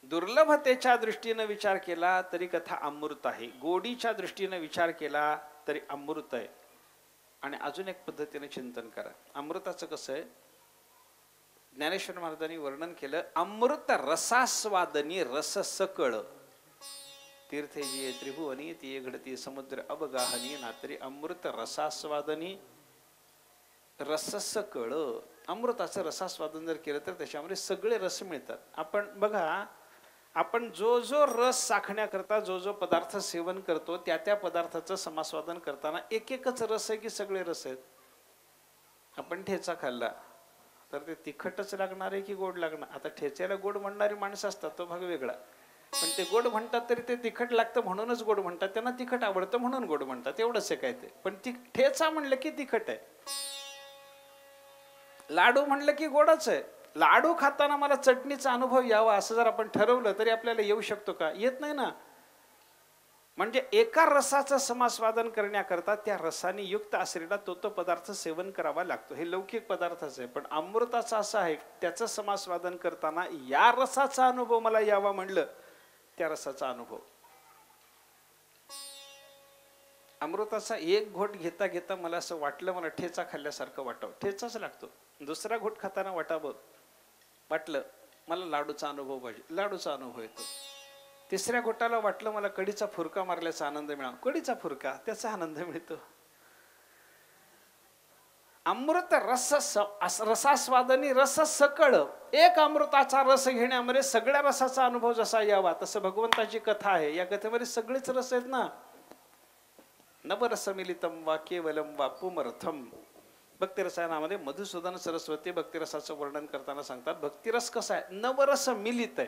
दुर्लभतेच्या दृष्टीने विचार केला तरी कथा अमृत आहे, गोडीच्या दृष्टीने विचार केला तरी अमृत आहे. आणि अजून एक पद्धतीने चिंतन करा. अमृताचं कसं आहे, ज्ञानेश्वर महाराजांनी वर्णन केलं, अमृत रसास्वादनी रस सकळ, तीर्थे जी त्रिभुवनी ती घडती समुद्र अबगाहनी, नातरी अमृत रसास्वादनी रस सकळ. अमृताचं रसास्वादन जर केलं तर त्याच्यामध्ये सगळे रस मिळतात. आपण बघा, आपण जो जो रस चाखण्याकरता जो जो पदार्थ सेवन करतो त्या त्या पदार्थाचं समास्वादन करताना एक एकच रस आहे की सगळे रस आहेत. आपण ठेचा खाल्ला तर ते तिखटच लागणार आहे की गोड लागणार. आता ठेच्याला गोड म्हणणारी माणसं असतात, तो भाग वेगळा, पण ते गोड म्हणतात तरी ते तिखट लागतं म्हणूनच गोड म्हणतात, त्यांना तिखट आवडतं म्हणून गोड म्हणतात, एवढंच आहे काय ते. पण ठेचा म्हणलं की तिखट आहे, लाडू म्हणलं की गोडच आहे. लाडू खाताना मला चटणीचा अनुभव यावा असं जर आपण ठरवलं तरी आपल्याला येऊ शकतो का, येत नाही ना. म्हणजे एका रसाचं समास्वादन करण्याकरता त्या रसाने युक्त असलेला तो पदार्थ सेवन करावा लागतो. हे लौकिक पदार्थच आहे, पण अमृताचा असं आहे, त्याचं समास्वादन करताना या रसाचा अनुभव मला यावा म्हणलं, त्या रसाचा अनुभव. अमृताचा एक घोट घेता घेता मला असं वाटलं, मला ठेचा खाल्ल्यासारखं वाटावं, ठेचाच लागतो. दुसरा घोट खाताना वाटलं मला लाडूचा अनुभव पाहिजे, लाडूचा अनुभव येतो. तिसऱ्या घोटाला वाटलं मला कढीचा फुरका मारल्याचा आनंद मिळाला, कढीचा फुरका, त्याचा आनंद मिळतो. अमृत रसास्वादनी रस सकळ, एक अमृताचा रस घेण्यामध्ये सगळ्या रसाचा अनुभव जसा यावा तसं भगवंताची कथा आहे. या कथेमध्ये सगळेच रस आहेत ना. नवरसमिलितम वा केवलम वा पुमर्थम. भक्तिरसायनामध्ये मधुसूदन सरस्वती भक्तिरसाचं वर्णन करताना सांगतात, भक्तिरस कसा आहे, नवरस मिलित आहे.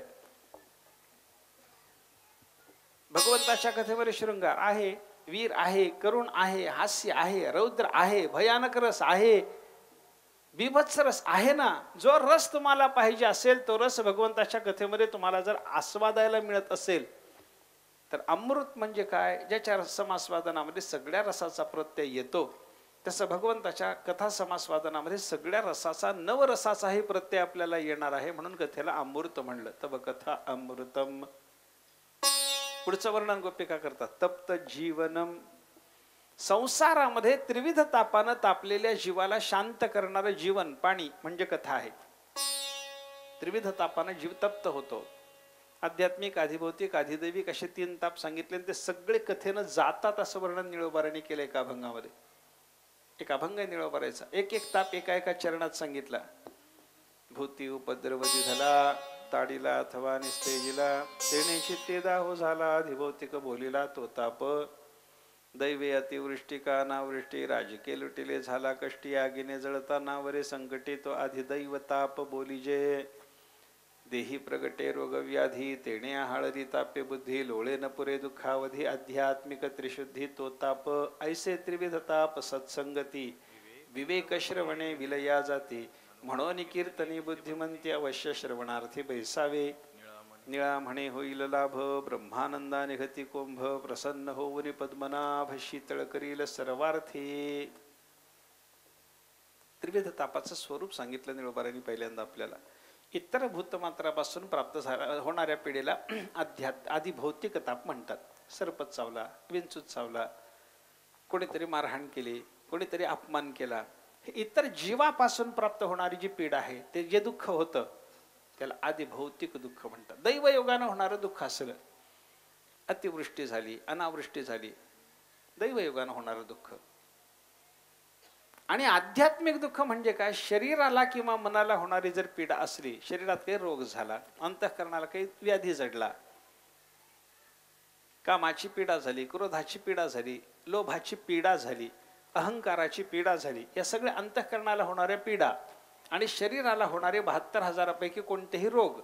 भगवंताच्या कथेमध्ये शृंगार आहे, वीर आहे, करुण आहे, हास्य आहे, रौद्र आहे, भयानक रस आहे, बीभत्स रस आहे ना. जो रस तुम्हाला पाहिजे असेल तो रस भगवंताच्या कथेमध्ये तुम्हाला जर आस्वादायला मिळत असेल तर अमृत म्हणजे काय, ज्याच्या समास्वादनामध्ये सगळ्या रसाचा प्रत्यय येतो. तसं भगवंताच्या कथा समास्वादनामध्ये सगळ्या रसाचा नवरसाचाही प्रत्यय आपल्याला येणार आहे, म्हणून कथेला अमृत म्हणलं. तब कथा अमृतम. पुढचं वर्णन गोपिका करतात, तप्त जीवनम. संसारामध्ये त्रिविध तापानं तापलेल्या जीवाला शांत करणारं जीवन पाणी म्हणजे कथा आहे. त्रिविध तापानं जीव तप्त होतो. आध्यात्मिक, आधिभौतिक, आधिदैविक असे 3 ताप सांगितले, ते सगळे कथेनं जातात असं वर्णन निळोबारांनी केलं एका अभंगामध्ये. एक अभंग आहे निळोबाराचा, एक एक ताप एका एका चरणात सांगितला. भूती उपद्रवती झाला, ताडीला अथवा निस्तेजीला, तेने चित्तेदा हो झाला, अधिभौतिक बोलीला तो ताप. दैवे अतिवृष्टी का नावृष्टी, राजके लुटिले झाला कष्टी, आगीने जळता नावरे संकटी, तो अधिदैव ताप बोलीजे. देही प्रगटे रोग व्याधी, तेणे हळदी तापे बुद्धी, लोळे न पुरे दुःखावधी, आध्यात्मिक त्रिशुद्धी तो ताप. ऐसे त्रिविध ताप सत्संगती, विवेक श्रवणे विलया जाती, म्हणून कीर्तनी बुद्धिमंती अवश्य श्रवणार्थी बैसावे. निळा म्हणे होईल लाभ, ब्रह्मानंदा निघती कुंभ, प्रसन्न होऊनी पद्मनाभ, शीतळ करील सर्वार्थी. त्रिविध तापाचं स्वरूप सांगितलं निळोबारांनी पहिल्यांदा आपल्याला. इतर भूतमात्रापासून प्राप्त होणाऱ्या पिढीला आधिभौतिक ताप म्हणतात. सरपत चावला, विंचूत चावला, कोणीतरी मारहाण केली, कोणीतरी अपमान केला, हे इतर जीवापासून प्राप्त होणारी जी पीडा आहे, ते जे दुःख होतं त्याला आधिभौतिक दुःख म्हणतात. दैवयोगानं होणारं दुःख असलं, अतिवृष्टी झाली, अनावृष्टी झाली, दैवयोगानं होणारं दुःख. आणि आध्यात्मिक दुःख म्हणजे काय, शरीराला किंवा मनाला होणारी जर पीडा असली, शरीरात काही रोग झाला, अंतःकरणाला काही व्याधी जडला, कामाची पीडा झाली, क्रोधाची पीडा झाली, लोभाची पीडा झाली, अहंकाराची पीडा झाली, या सगळ्या अंतःकरणाला होणाऱ्या पीडा आणि शरीराला होणारे 72,000 कोणतेही रोग,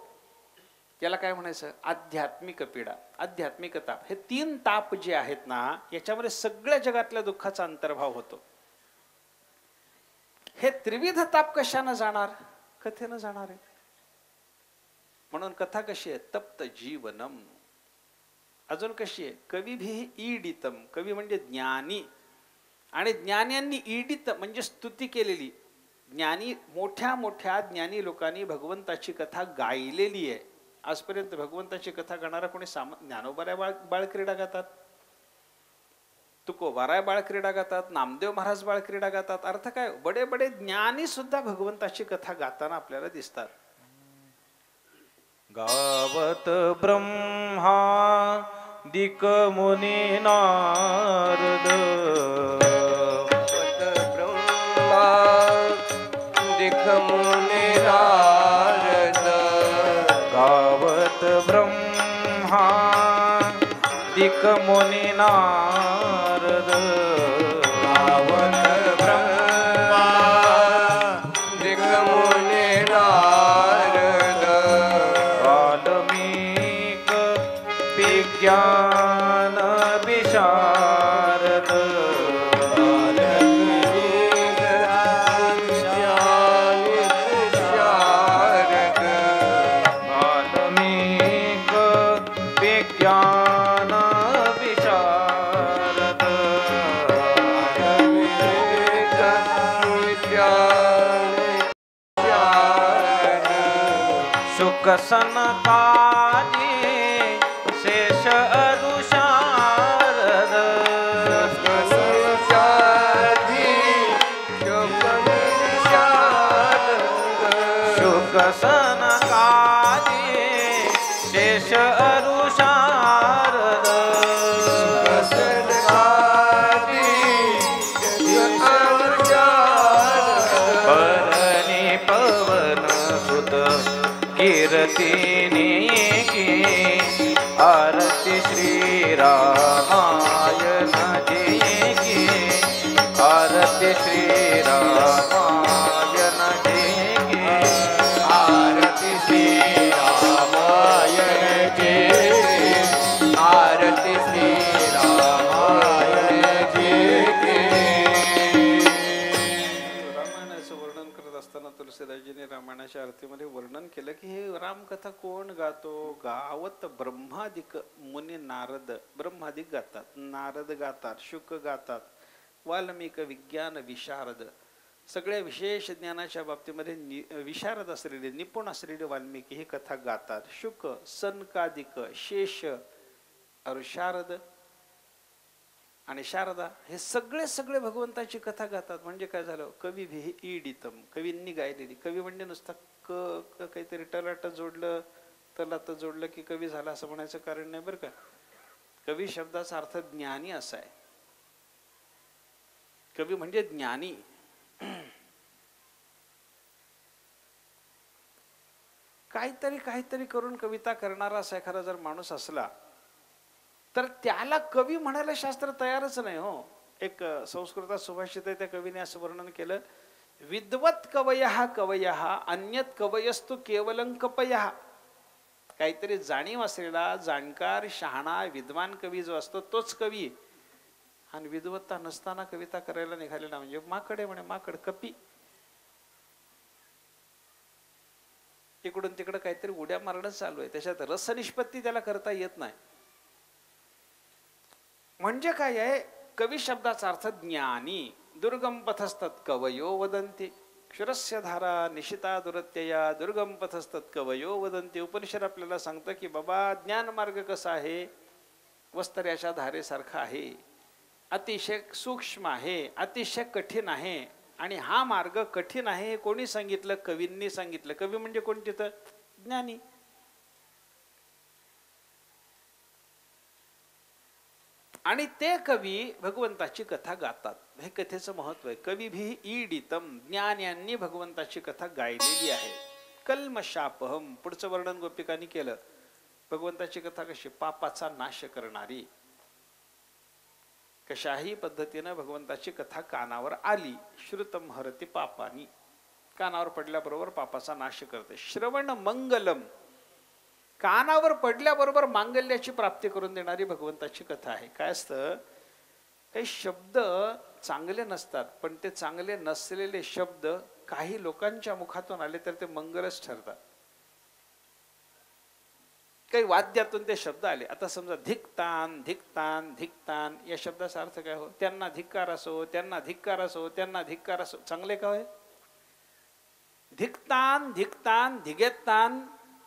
याला काय म्हणायचं? आध्यात्मिक पीडा, आध्यात्मिक ताप. हे 3 ताप जे आहेत ना, याच्यामध्ये सगळ्या जगातल्या दुःखाचा अंतर्भाव होतो. हे त्रिविध ताप कशानं जाणार? कथेनं जाणार आहे. म्हणून कथा कशी आहे? तप्त जीवनम. अजून कशी आहे? कवी भी ईडितम. कवी म्हणजे ज्ञानी, आणि ज्ञान्यांनी ईडित म्हणजे स्तुती केलेली. ज्ञानी, मोठ्या मोठ्या ज्ञानी लोकांनी भगवंताची कथा गायलेली आहे. आजपर्यंत भगवंताची कथा गाणारा कोणी ज्ञानोबाराय बाळक्रीडा गातात, तुकोबाराय बाळक्रीडा गातात, नामदेव महाराज बाळक्रीडा गातात. अर्थ काय? बडे बडे ज्ञानी सुद्धा भगवंताची कथा गाताना आपल्याला दिसतात. गावत ब्रह्मा दिक मुनी नारद, ब्रह्मा दिक मुनी नारद, गावत ब्रह्मा दिक मुनी नारद, गावत ब्रह्मा दिक मुनी नारद, वाल्मीक विज्ञान विशारद, वाल्मीक विज्ञान विशारद, शुक सनकादि शेष अरुशारद, शुक सनकादि शेष अरुशारद, परनि पवन सुत कीर्तिनी की, आरती श्री रामायण जी की, आरती श्री रामायण जी की, आरती श्री रामायण जी, आरती श्री रामायण जी की. रामायणाचं वर्णन करत असताना तुलसीदासजीने रामायणाच्या आरतीमध्ये वर्णन केलं की हे रामकथा कोण गातो? गावत ब्रह्मादिक मुनी नारद. ब्रह्मादिक गातात, नारद गातात, शुक गातात, वाल्मिक विज्ञान विशारद. सगळ्या विशेष ज्ञानाच्या बाबतीमध्ये विशारद असलेले, निपुण असलेले वाल्मिकी ही कथा गातात. शुक, सनकादिक, शेष, शारद आणि शारदा हे सगळे सगळे भगवंताची कथा गातात. म्हणजे काय झालं? कवी भी ईडितम. कवींनी गायलेली. कवी म्हणजे नुसतं काहीतरी टलाट जोडलं, तलात जोडलं की कवी झाला असं म्हणायचं कारण नाही बरं का. कवी शब्दाचा अर्थ ज्ञानी असा आहे. कवी म्हणजे ज्ञानी. काहीतरी काहीतरी करून कविता करणारा असा एखादा जर माणूस असला तर त्याला कवी म्हणायला शास्त्र तयारच नाही हो. एक संस्कृतात सुभाषित आहे, त्या कवीने असं वर्णन केलं, विद्वत कवयः कवयः अन्यत कवयस्तु केवलं कपयः. काहीतरी जाणीव असलेला, जाणकार, शहाणा, विद्वान कवी जो असतो तोच कवी. आणि विद्वत्ता नसताना कविता करायला निघालेला म्हणजे माकड आहे म्हणे, माकड, कपी. इकडून तिकडं काहीतरी उड्या मारणं चालू आहे, त्याच्यात रसनिष्पत्ती त्याला करता येत नाही. म्हणजे काय आहे? कवी शब्दाचा अर्थ ज्ञानी. दुर्गम पथस्तत कवयो वदन्ति, क्षुरस्य धारा निशिता दुरत्यया दुर्गम पथस्तत कवयो वदन्ति. उपनिषद आपल्याला सांगतं की बाबा ज्ञान मार्ग कसा आहे? वस्त्र्याच्या धारेसारखा आहे, अतिशय सूक्ष्म आहे, अतिशय कठीण आहे. आणि हा मार्ग कठीण आहे हे कोणी सांगितलं? कवींनी सांगितलं. कवी म्हणजे कोण तिथं? ज्ञानी. आणि ते कवी भगवंताची कथा गातात. हे कथेचं महत्व आहे. कवी भी ईडितम. ज्ञान्यांनी भगवंताची कथा गायलेली आहे. कल्मशापहम. पुढचं वर्णन गोपिकांनी केलं. भगवंताची कथा कशी? पापाचा नाश करणारी. कशाही पद्धतीनं भगवंताची कथा कानावर आली, श्रुतम हरति पापानी, कानावर पडल्याबरोबर पापाचा नाश करते. श्रवण मंगलम, कानावर पडल्याबरोबर मांगल्याची प्राप्ती करून देणारी भगवंताची कथा आहे. काय असतं, काही शब्द चांगले नसतात, पण ते चांगले नसलेले शब्द काही लोकांच्या मुखातून आले तर ते मंगलच ठरतात. काही वाद्यातून ते शब्द आले. आता समजा धिक्तान धिक्तान धिक्तान या शब्दाचा अर्थ काय हो? त्यांना धिक्कार असो, त्यांना धिक्कार असो, त्यांना धिक्कार असो. चांगले का होय? धिक्तान धिक्तान धिगेतान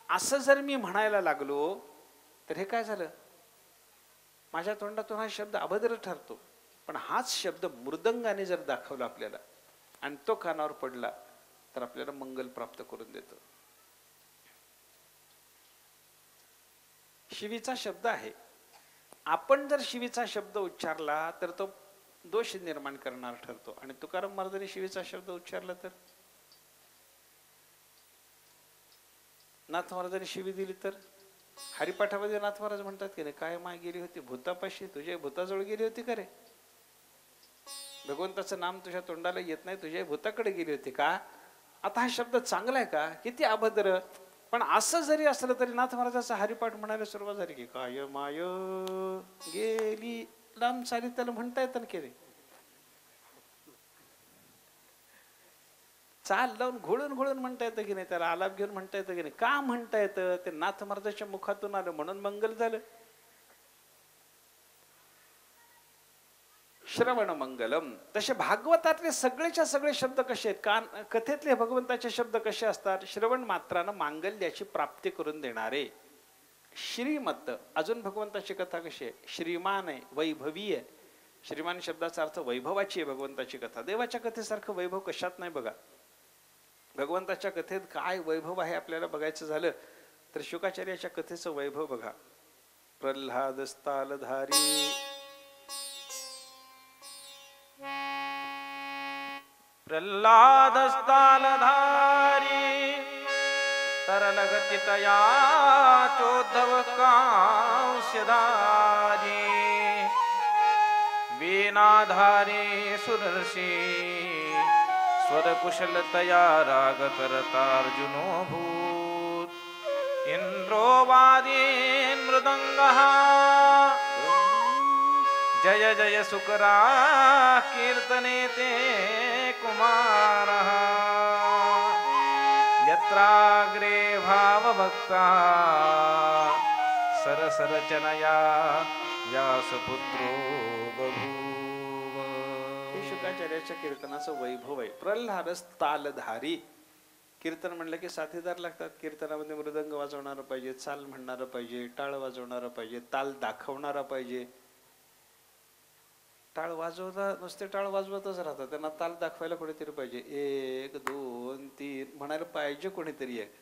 असं जर मी म्हणायला लागलो तर हे काय झालं? माझ्या तोंडातून हा शब्द अभद्र ठरतो. पण हाच शब्द मृदंगाने जर दाखवला आपल्याला आणि तो कानावर पडला तर आपल्याला मंगल प्राप्त करून देतो. शिवीचा शब्द आहे. आपण जर शिवीचा शब्द उच्चारला तर तो दोष निर्माण करणार ठरतो. आणि तुकाराम महाराजांनी शिवीचा शब्द उच्चारला तर, नाथ महाराजांनी शिवी दिली तर, हरिपाठामध्ये नाथ महाराज म्हणतात की नाही, काय माय गेली होती भूतापाशी, तुझ्या भूताजवळ गेली होती का रे? भगवंताचं नाम तुझ्या तोंडाला येत नाही, तुझ्या भूताकडे गेली होती का? आता हा शब्द चांगला आहे का? किती अभद्र. पण असं जरी असलं तरी नाथ महाराजाचा हरिपाठ म्हणायला सुरुवात झाली की काय माय गेली लांब चाली, त्याला म्हणता येतं की रे? चाल लावून घोळून घोळून म्हणता येतं की नाही? त्याला आलाप घेऊन म्हणता येतं की नाही? का म्हणता येतं? ते नाथ महाराजाच्या मुखातून आलं म्हणून मंगल झालं. श्रवण मंगलम. तसे भागवतातले सगळेच्या सगळे शब्द कसे आहेत? कथेतले भगवंताचे शब्द कसे असतात? श्रवण मात्रानं मांगल्याची प्राप्ती करून देणारे. श्रीमत. अजून भगवंताची कथा कशी आहे? श्रीमान आहे, वैभवी आहे. श्रीमान शब्दाचा अर्थ वैभवाची आहे भगवंताची कथा. देवाच्या कथेसारखं वैभव कशात नाही बघा. भगवंताच्या कथेत काय वैभव आहे आपल्याला बघायचं झालं तर शुकाचार्याच्या कथेचं वैभव बघा. प्रल्हाद स्थालधारी, प्रल्हाद स्थालधारी, तरलगतितया चोद्धव कांस्यधारी, वीणाधारी सुरर्षी, स्वरकुशलतया राग करतार्जुनो भूत, इंद्रो वादीन् मृदंगः, जय जय सुकरा कीर्तने ते कुमारः, यत्राग्रे भावभक्ता सरसरचनया व्यासपुत्रो बभूव. हे शुकाचार्याच्या कीर्तनाचं वैभव आहे. प्रल्हाद तालधारी. कीर्तन म्हणलं की साथीदार लागतात. कीर्तनामध्ये मृदंग वाजवणारा पाहिजे, चाल म्हणणारा पाहिजे, टाळ वाजवणारा पाहिजे, ताल दाखवणारा पाहिजे. टाळ वाजवता नुसते टाळ वाजवतच राहतात, त्यांना ताल दाखवायला कोणीतरी पाहिजे. 1 2 3 म्हणायला पाहिजे कोणीतरी एक.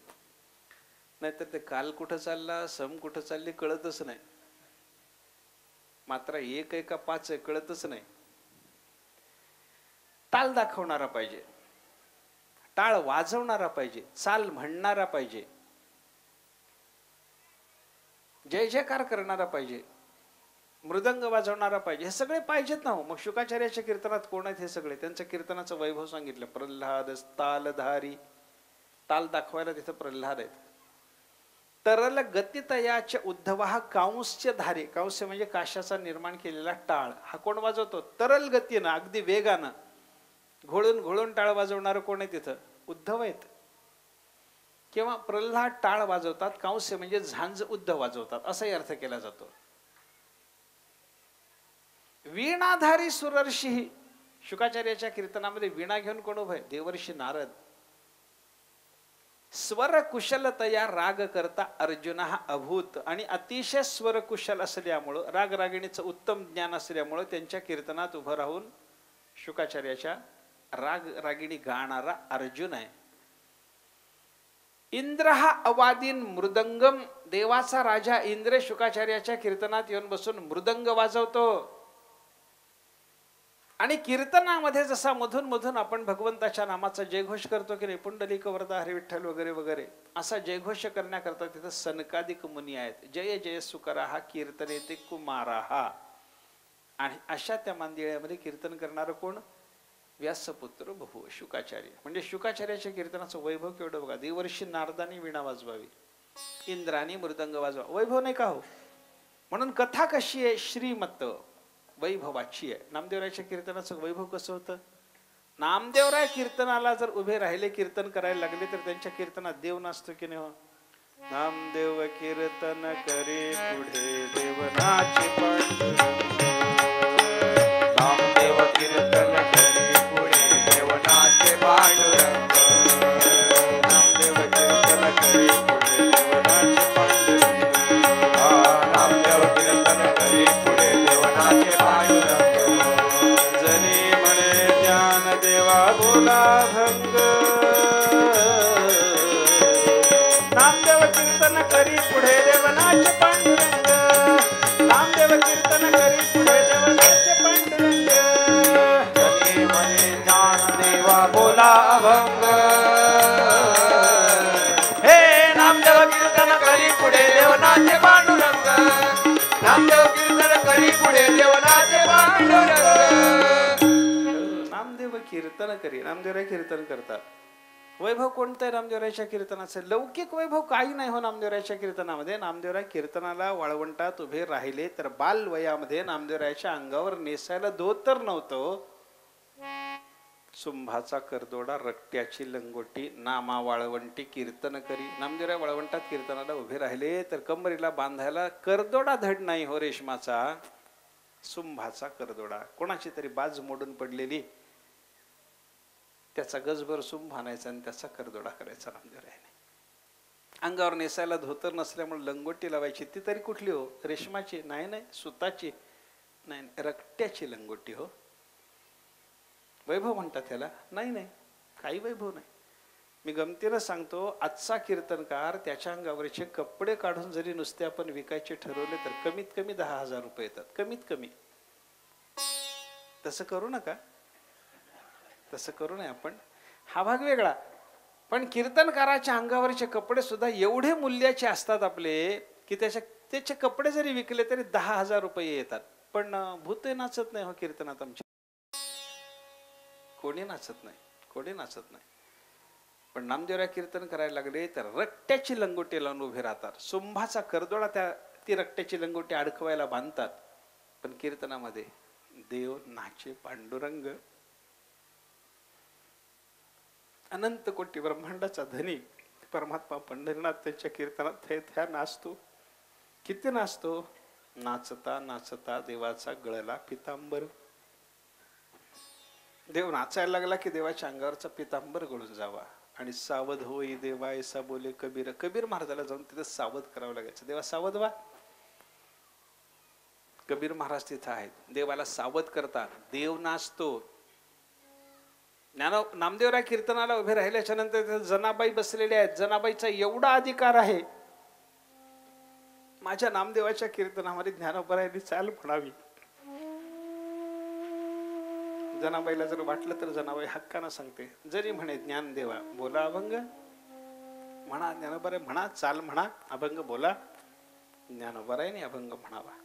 नाहीतर ते काल कुठं चालला, सम कुठं चालली कळतच नाही. मात्र 1 आहे का 5 आहे कळतच नाही. ताल दाखवणारा पाहिजे, टाळ वाजवणारा पाहिजे, चाल म्हणणारा पाहिजे, जय जयकार करणारा पाहिजे, मृदंग वाजवणारा पाहिजे. हे सगळे पाहिजेत ना. मग शुकाचार्याच्या कीर्तनात कोण आहेत हे सगळे? त्यांच्या कीर्तनाचं वैभव सांगितलं. प्रल्हाद तालधारी. ताल दाखवायला तिथं प्रल्हाद आहेत. तरल गतितयाच्या उद्धवा कांस्य धारे. कांस्य म्हणजे काशाचा निर्माण केलेला टाळ. हा कोण वाजवतो? तरल गतीनं, अगदी वेगानं, घोळून घोळून टाळ वाजवणारं कोण आहे तिथं? उद्धव आहेत. किंवा प्रल्हाद टाळ वाजवतात, कांस्य म्हणजे झांज उद्धव वाजवतात, असाही अर्थ केला जातो. वीणाधारी सुरर्षी. शुकाचार्याच्या कीर्तनामध्ये वीणा घेऊन कोण उभं आहे? देवर्षी नारद. स्वर कुशलतया राग करता अर्जुन हा अभूत. आणि अतिशय स्वर कुशल असल्यामुळं, राग रागिणीचं उत्तम ज्ञान असल्यामुळं त्यांच्या कीर्तनात उभं राहून शुकाचार्याच्या राग रागिणी गाणारा अर्जुन आहे. इंद्र हा अवादीन मृदंगम. देवाचा राजा इंद्र शुकाचार्याच्या कीर्तनात येऊन बसून मृदंग वाजवतो. आणि कीर्तनामध्ये जसा मधून मधून आपण भगवंताच्या नामाचा जयघोष करतो की नाही, पुंडलिक वरदा हरी विठ्ठल वगैरे वगैरे, असा जयघोष करण्याकरता तिथं सनकादिक मुनी आहेत. जय जय सुकरा हा कीर्तने ते कुमारा हा. आणि अशा त्या मांदिळ्यामध्ये कीर्तन करणारं कोण? व्यासपुत्र बहु शुकाचार्य. म्हणजे शुकाचार्याच्या कीर्तनाचं वैभव केवढं बघा. देवर्षी नारदानी वीणा वाजवावी, इंद्रानी मृदंग वाजवा. वैभव नाही का हो? म्हणून कथा कशी आहे? श्रीमत वैभवाची आहे. नामदेवरायच्या कीर्तनाचं वैभव कसं होतं? नामदेवराय कीर्तनाला जर उभे राहिले, कीर्तन करायला लागले, तर त्यांच्या कीर्तनात देव नाचतो की नाही हो? नामदेव कीर्तन करे पुढे देवनाचे पांडुरंग. नामदेव कीर्तन करे पुढे देवनाचे पांडुरंग. नामदेव कीर्तन करे पुढे देवनाचे पांडुरंग. नामदेव कीर्तन करे पुढे देवनाचे पांडुरंग. जरी म्हणे ज्ञान देवा बोला भंग. नामदेव कीर्तन करी पुढे देवनाचे पांडुरंग. नामदेव कीर्तन करी पुढे देवनाचे पांडुरंग. जनी म्हणे ज्ञान देवा बोला अभंग. हे नामदेव कीर्तन करी पुढे देवनाचे पांडुरंग. नामदेव कीर्तन करी पुढे देवनाचे पांडुरंग. नामदेव कीर्तन करी. नामदेवराय कीर्तन करतात. वैभव कोणतं आहे नामदेवरायच्या कीर्तनाचं? लौकिक वैभव काही नाही हो नामदेवरायच्या कीर्तनामध्ये. नामदेवराय कीर्तनाला वाळवंटात उभे राहिले तर बाल वयामध्ये नामदेवरायच्या अंगावर नेसायला धोतर नव्हतं. सुंभाचा करदोडा, रट्ट्याची लंगोटी, नामा वाळवंटी कीर्तन करी. नामदेवराय वाळवंटात कीर्तनाला उभे राहिले तर कमरीला बांधायला करदोडा धड नाही हो रेशमाचा, सुंभाचा करदोडा. कोणाची तरी बाज मोडून पडलेली, त्याचा गजभर सुंभ आणायचा आणि त्याचा करदोडा करायचा नामदेवरायने. अंगावर नेसायला धोतर नसल्यामुळे लंगोटी लावायची. ती तरी कुठली हो? रेशमाची नाही, नाही सुताची नाही, रट्ट्याची लंगोटी हो. वैभव म्हणतात त्याला? नाही नाही, काही वैभव नाही. मी गमतीनं सांगतो, आजचा कीर्तनकार त्याच्या अंगावरचे कपडे काढून जरी नुसते आपण विकायचे ठरवले तर कमीत कमी 10,000 रुपये येतात, कमीत कमी. तसं करू नका, तसं करू नये आपण. हा भाग वेगळा. पण कीर्तनकाराच्या अंगावरचे कपडे सुद्धा एवढे मूल्याचे असतात आपले की त्याचे कपडे जरी विकले तरी 10,000 रुपये येतात. पण भूत नाचत नाही हो कीर्तनात आमच्या. कोणी नाचत नाही, कोणी नाचत नाही. पण नामदेवराय कीर्तन करायला लागले तर रट्ट्याची लंगोटी लावून उभे राहतात. सुंभाचा करदोडा ती रट्ट्याची लंगोटी अडकवायला बांधतात. पण कीर्तनामध्ये देव नाचे पांडुरंग. अनंत कोटी ब्रह्मांडाचा धनी परमात्मा पंढरीनाथ त्यांच्या कीर्तनात थया नाचतो. किती नाचतो? नाचता नाचता देवाचा गळला पितांबर. देव नाचायला लागला की देवाच्या अंगावरचा पितांबर गळून जावा. आणि सावध होई देवा ऐसा बोले कबीर. कबीर महाराजाला जाऊन तिथे सावध करावं लागायचं. देवा सावध व्हा. कबीर महाराज तिथं आहेत, देवाला सावध करतात. देव नाचतो. नामदेवराय कीर्तनाला उभे राहिल्याच्या नंतर जनाबाई बसलेल्या आहेत. जनाबाईचा एवढा अधिकार आहे, माझ्या नामदेवाच्या कीर्तनामध्ये ज्ञानोबरायांनी चाल म्हणावी. जनाबाईला जर वाटलं तर जनाबाई हक्कानं सांगते. जरी म्हणे ज्ञानदेवा बोला अभंग, म्हणा ज्ञानोबराय म्हणा, चाल म्हणा, अभंग बोला. ज्ञानोबरायने अभंग म्हणावा.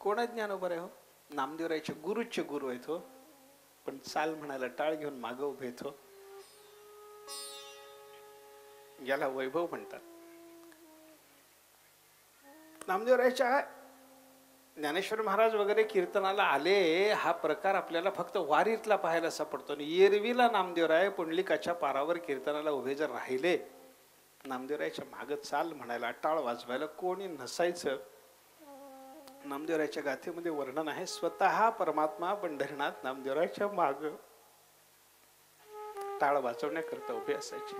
कोण आहे ज्ञानोबराय हो? नामदेवरायचे गुरुचे गुरु आहेत हो. पण चाल म्हणायला टाळ घेऊन मागं उभे येतो. याला वैभव म्हणतात. नामदेवरायच्या ज्ञानेश्वर महाराज वगैरे कीर्तनाला आले, हा प्रकार आपल्याला फक्त वारीतला पाहायला सापडतो. आणि एरवीला नामदेवराय पुंडलिकाच्या पारावर कीर्तनाला उभे जर राहिले, नामदेवरायच्या मागं चाल म्हणायला, टाळ वाजवायला कोणी नसायचं. नामदेवरायच्या गाथेमध्ये वर्णन आहे. स्वतः परमात्मा पंढरीनाथ नामदेवरायच्या माग टाळ वाजवण्याकरता उभे असायचे.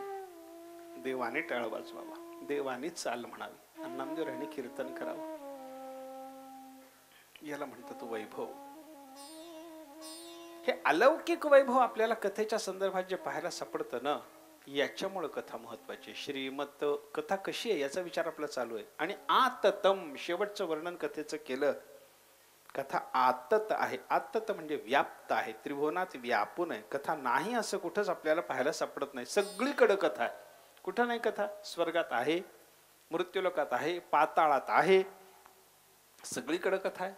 देवाने टाळ वाजवावा, देवाने चाल म्हणावी आणि नामदेवरायने कीर्तन करावं. याला म्हणतात वैभव. हे अलौकिक वैभव आपल्याला कथेच्या संदर्भात जे पाहायला सापडतं ना, याच्यामुळे कथा महत्वाची. श्रीमत कथा कशी आहे याचा विचार आपला चालू आहे. आणि आततम शेवटचं वर्णन कथेचं केलं कथा आतत आहे. आतत म्हणजे व्याप्त आहे, त्रिभुवनात व्यापून आहे. कथा नाही असं कुठंच आपल्याला पाहायला सापडत नाही. सगळीकडे कथा आहे. कुठं नाही कथा? स्वर्गात आहे, मृत्यूलोकात आहे, पाताळात आहे, सगळीकडे कथा आहे.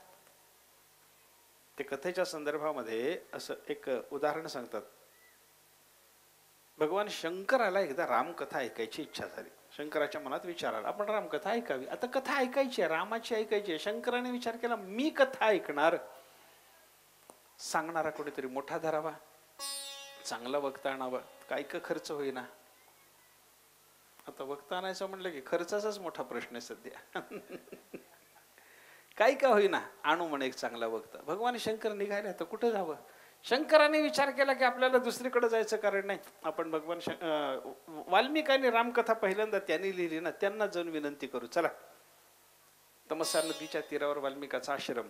ते कथेच्या संदर्भामध्ये असं एक उदाहरण सांगतात. भगवान शंकराला एकदा रामकथा ऐकायची इच्छा झाली. शंकराच्या मनात विचार आला, आपण रामकथा ऐकावी. आता कथा ऐकायची आहे, रामाची ऐकायची आहे. शंकराने विचार केला, मी कथा ऐकणार, सांगणारा कोणीतरी मोठा धरावा, चांगला वक्ता आणावा. काय का खर्च होईना. आता वक्ता आणायचं म्हणलं की खर्चाचाच मोठा प्रश्न आहे सध्या. काही का होईना, आणू म्हणे एक चांगला वक्ता. भगवान शंकर निघाले. आता कुठं जावं? शंकराने विचार केला की आपल्याला दुसरीकडे जायचं कारण नाही. आपण भगवान वाल्मिकांनी रामकथा पहिल्यांदा त्यांनी लिहिली ना, त्यांना जाऊन विनंती करू. चला. तमसा नदीच्या तीरावर वाल्मिकाचा आश्रम.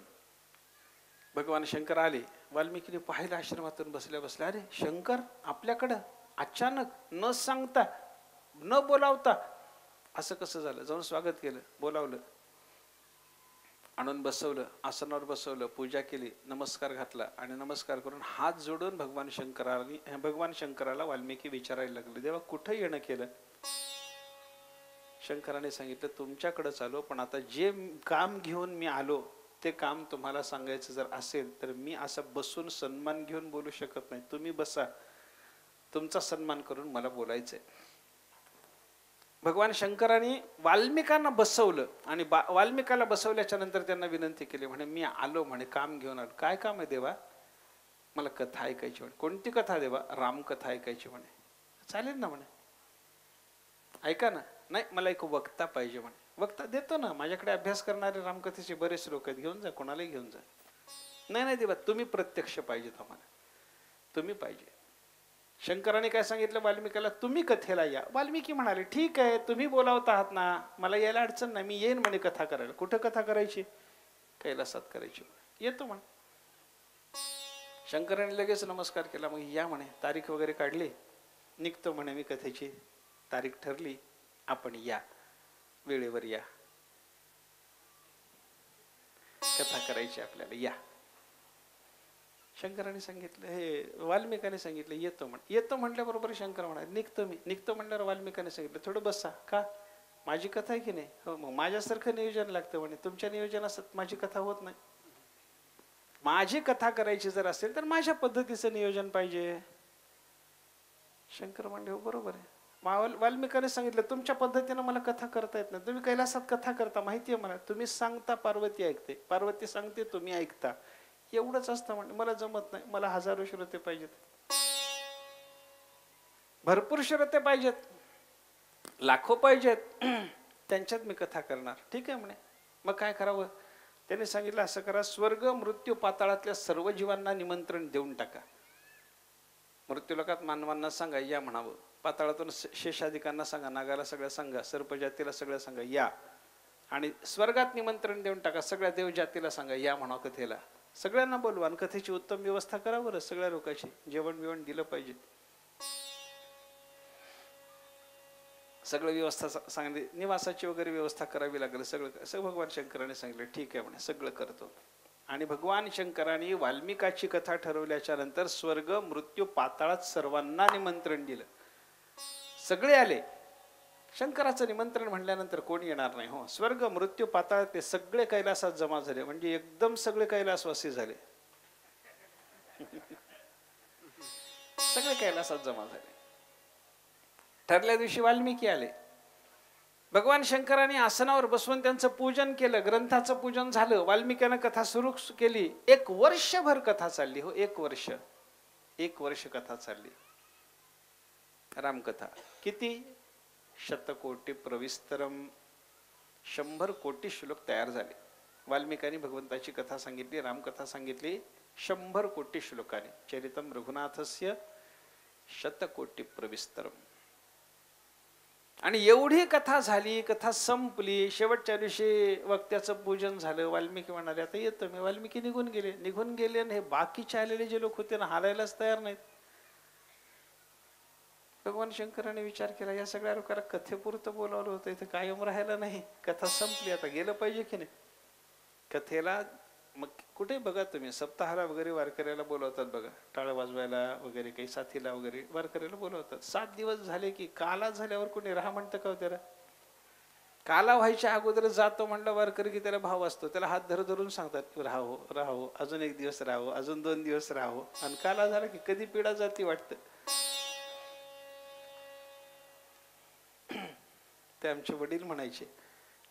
भगवान शंकर आले. वाल्मिकीने पाहिलं आश्रमातून बसल्या बसल्या, अरे शंकर आपल्याकडं अचानक, न सांगता, न बोलावता, असं कसं झालं? जाऊन स्वागत केलं, बोलावलं, आणून बसवलं, आसनावर बसवलं, पूजा केली, नमस्कार घातला आणि नमस्कार करून हात जोडून भगवान शंकराला वाल्मिकी विचारायला लागले, देवा कुठं येणं केलं? शंकराने सांगितलं, तुमच्याकडे आलो, पण आता जे काम घेऊन मी आलो ते काम तुम्हाला सांगायचं जर असेल तर मी असं बसून सन्मान घेऊन बोलू शकत नाही. तुम्ही बसा, तुमचा सन्मान करून मला बोलायचंय. भगवान शंकरांनी वाल्मिकांना बसवलं आणि वाल्मिकाला बसवल्याच्या नंतर त्यांना विनंती केली. म्हणे मी आलो, म्हणे काम घेऊन आलो. काय काम आहे देवा? मला कथा ऐकायची. म्हणे कोणती कथा देवा? रामकथा ऐकायची. म्हणे चालेल ना, म्हणे ऐका ना. नाही, मला एक वक्ता पाहिजे. म्हणे वक्ता देतो ना, माझ्याकडे अभ्यास करणारे रामकथेचे बरेच लोक आहेत, घेऊन जा, कोणालाही घेऊन जा. नाही नाही देवा, तुम्ही प्रत्यक्ष पाहिजेत आम्हाला, तुम्ही पाहिजे. शंकराने काय सांगितलं वाल्मिकाला? तुम्ही कथेला या. वाल्मिकी म्हणाले, ठीक आहे, तुम्ही बोलावत आहात ना, मला यायला अडचण नाही, मी येईन म्हणे कथा करायला. कुठं कथा करायची? कैलासात करायची. येतो म्हणे. शंकराने लगेच नमस्कार केला. मग या म्हणे, तारीख वगैरे काढली, निघतो म्हणे मी, कथेची तारीख ठरली, आपण या, वेळेवर या, कथा करायची आपल्याला, या. शंकराने सांगितलं, हे वाल्मिकाने सांगितलं येतो म्हण. येतो म्हटल्याबरोबर शंकर म्हणाले निघतो मी. निघतो म्हटल्यावर वाल्मिकाने सांगितलं थोडं बसा. का? माझी कथा आहे की नाही? हो, मग माझ्यासारखं नियोजन लागतं म्हणे. तुमच्या नियोजनात माझी कथा होत नाही. माझी कथा करायची जर असेल तर माझ्या पद्धतीचं नियोजन पाहिजे. शंकर म्हणले, हो बरोबर आहे. वाल्मिकाने सांगितलं, तुमच्या पद्धतीनं मला कथा करता येत नाही. तुम्ही कैलासात कथा करता, माहिती आहे मला. तुम्ही सांगता, पार्वती ऐकते, पार्वती सांगते, तुम्ही ऐकता, एवढंच असतं. म्हणजे मला जमत नाही. मला 1000 श्रोते पाहिजेत, भरपूर श्रोते पाहिजेत, लाखो पाहिजेत, त्यांच्यात मी कथा करणार. ठीक आहे म्हणे. मग काय करावं? त्याने सांगितलं, असं करा, स्वर्ग मृत्यू पाताळातल्या सर्व जीवांना निमंत्रण देऊन टाका. मृत्यूलोकात मानवांना सांगा या म्हणावं, पाताळातून शेषाधिकांना सांगा, नागाला सगळ्या सांगा, सर्पजातीला सगळ्या सांगा या, आणि स्वर्गात निमंत्रण देऊन टाका, सगळ्या देवजातीला सांगा या म्हणावं कथेला. सगळ्यांना बोलवा आणि कथेची उत्तम व्यवस्था करा बरं. सगळ्या लोकांची जेवण बिवण दिलं पाहिजे, सगळं व्यवस्था सांगली, निवासाची वगैरे व्यवस्था करावी लागेल. सगळं भगवान शंकराने सांगितलं. ठीक आहे म्हणे, सगळं करतो. आणि भगवान शंकराने वाल्मिकाची कथा ठरवल्याच्या नंतर स्वर्ग मृत्यू पाताळात सर्वांना निमंत्रण दिलं. सगळे आले. शंकराचं निमंत्रण म्हणल्यानंतर कोणी येणार नाही. हो, स्वर्ग मृत्यू पाताळ ते सगळे कैलासात जमा झाले. म्हणजे एकदम सगळे कैलासवासी झाले. सगळे कैलासात जमा झाले. ठरल्या दिवशी वाल्मिकी आले. भगवान शंकराने आसनावर बसवून त्यांचं पूजन केलं, ग्रंथाचं पूजन झालं. वाल्मिकीनं कथा सुरू केली. 1 वर्षभर कथा चालली. हो, 1 वर्ष कथा चालली. रामकथा किती? 100 प्रविस्तरम, 100 कोटी श्लोक तयार झाले. वाल्मिकांनी भगवंताची कथा सांगितली, रामकथा सांगितली 100 कोटी श्लोकाने. चरितम रघुनाथस्य 100 कोटी प्रविस्तरम. आणि एवढी कथा झाली, कथा संपली. शेवटच्या दिवशी वक्त्याचं पूजन झालं. वाल्मिकी म्हणाले आता येतो मी. वाल्मिकी निघून गेले आणि हे बाकीचे आलेले जे लोक होते ना, हालायलाच तयार नाहीत. भगवान शंकराने विचार केला, या सगळ्या लोकांना कथेपुरतं बोलावलं होतं, इथं कायम राहायला नाही. कथा संपली, आता गेलं पाहिजे की नाही. कथेला मग कुठे बघा तुम्ही सप्ताहाला वगैरे वारकऱ्याला बोलवतात बघा, टाळ वाजवायला वगैरे, काही साथीला वगैरे वारकऱ्याला बोलवतात. 7 दिवस झाले की काला झाल्यावर कोणी राहा म्हणतं का त्याला? काला व्हायच्या अगोदर जातो म्हणलं वारकरी की त्याला भाव असतो, त्याला हात धरून सांगतात राहो राहो, अजून 1 दिवस राहो, अजून 2 दिवस राहो. आणि काला झाला की कधी पिढा जाती वाटतं. ते आमचे वडील म्हणायचे,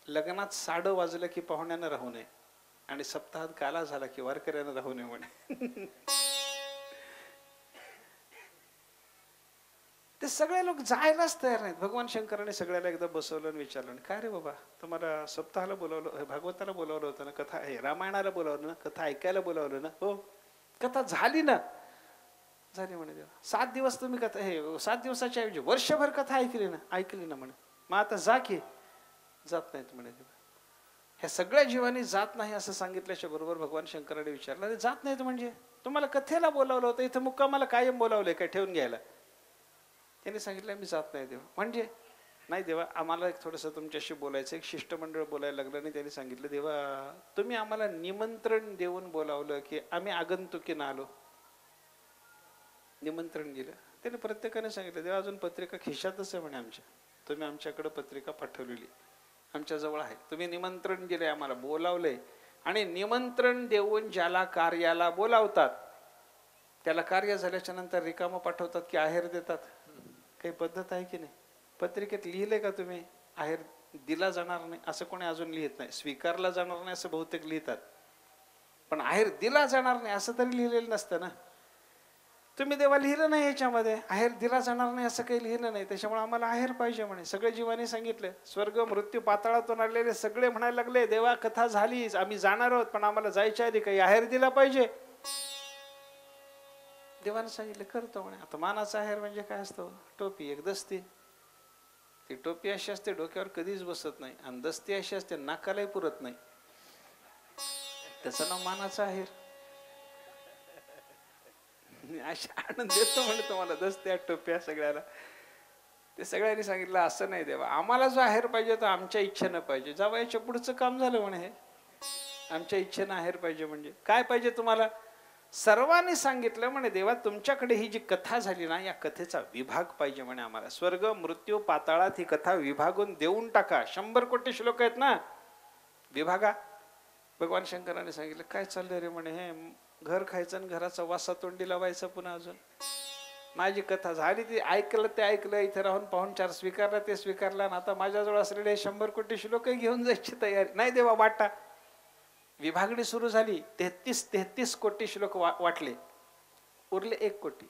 लग्नात साडं वाजलं की पाहुण्यानं राहू नये, आणि सप्ताहात काला झाला की वारकऱ्यानं राहू नये म्हणे. ते सगळे लोक जायलाच तयार नाहीत. भगवान शंकराने सगळ्याला एकदा बसवलं आणि विचारलं, काय रे बाबा, तुम्हाला सप्ताहाला बोलावलं, भागवताला बोलावलं होतं ना, कथा आहे रामायणाला बोलावलं ना, कथा ऐकायला बोलावलं ना? हो. कथा झाली ना? झाली म्हणे. देवा 7 दिवस तुम्ही कथा, हे 7 दिवसाच्या ऐवजी वर्षभर कथा ऐकली ना? ऐकली ना म्हणे. मग आता जा की. जात नाहीत म्हणे. देवा ह्या सगळ्या जीवांनी जात नाही असं सांगितल्याच्या बरोबर भगवान शंकराने विचारलं, अरे जात नाहीत म्हणजे तुम्हाला कथेला बोलावलं होतं, इथं मुक्कामाला कायम बोलावलंय काय ठेवून घ्यायला? त्यांनी सांगितलं मी जात नाही. देवा म्हणजे नाही देवा, आम्हाला एक थोडंसं तुमच्याशी बोलायचं, एक शिष्टमंडळ बोलायला लागलं. आणि त्यांनी सांगितलं, देवा तुम्ही आम्हाला निमंत्रण देऊन बोलावलं की आम्ही आगंतुकीनं आलो? निमंत्रण दिलं. त्याने प्रत्येकाने सांगितलं, देवा अजून पत्रिका खिशातच आहे म्हणे आमच्या, तुम्ही आमच्याकडे पत्रिका पाठवलेली आमच्या जवळ आहे, तुम्ही निमंत्रण दिले, आम्हाला बोलावलंय. आणि निमंत्रण देऊन ज्याला कार्याला बोलावतात त्याला कार्य झाल्याच्या नंतर रिकामं पाठवतात की आहेर देतात? काही पद्धत आहे की नाही? पत्रिकेत लिहिलंय का तुम्ही आहेर दिला जाणार नाही असं कोणी अजून लिहित नाही. स्वीकारला जाणार नाही असं बहुतेक लिहितात, पण आहेर दिला जाणार नाही असं तरी लिहिलेलं नसतं ना. तुम्ही देवा लिहिलं नाही याच्यामध्ये, आहेर दिला जाणार नाही असं काही लिहिलं नाही, त्याच्यामुळे आम्हाला आहेर पाहिजे म्हणे. सगळे जीवाने सांगितलं. स्वर्ग मृत्यू पाताळातून आलेले सगळे म्हणायला लागले, देवा कथा झाली, आम्ही जाणार आहोत, पण आम्हाला जायच्या आधी काही आहेर दिला पाहिजे. देवाने सांगितलं करतो म्हणे. आता मानाचा आहेर म्हणजे काय असतो? टोपी, एक दस्ती. ती टोपी अशी असते डोक्यावर कधीच बसत नाही, आणि दस्ती अशी असते नाकालाही पुरत नाही, त्याचं नाव मानाचा आहेर. अशी आनंद देतो म्हणे तुम्हाला दस्त्या टोप्या सगळ्याला. ते सगळ्यांनी सांगितलं असं नाही देवा, आम्हाला जो आहेर पाहिजे तो आमच्या इच्छेनं पाहिजे. जावयाच्या पुढचं काम झालं म्हणे हे. आमच्या इच्छेनं आहेर पाहिजे म्हणजे काय पाहिजे तुम्हाला? सर्वांनी सांगितलं म्हणे, देवा तुमच्याकडे ही जी कथा झाली ना, या कथेचा विभाग पाहिजे म्हणे आम्हाला. स्वर्ग मृत्यू पाताळात ही कथा विभागून देऊन टाका. 100 कोटी श्लोक आहेत ना, विभागा. भगवान शंकराने सांगितलं, काय चाललंय रे म्हणे, हे घर खायचं आणि घराचा वासा तोंडी लावायचं पुन्हा अजून. माझी कथा झाली, ती ऐकलं ते ऐकलं, इथे राहून पाहुणचार स्वीकारला ते स्वीकारला, आणि आता माझ्याजवळ असलेले 100 कोटी श्लोक घेऊन जायची तयारी नाही. देवा वाटा. विभागणी सुरू झाली. 33 कोटी श्लोक वाटले, उरले 1 कोटी.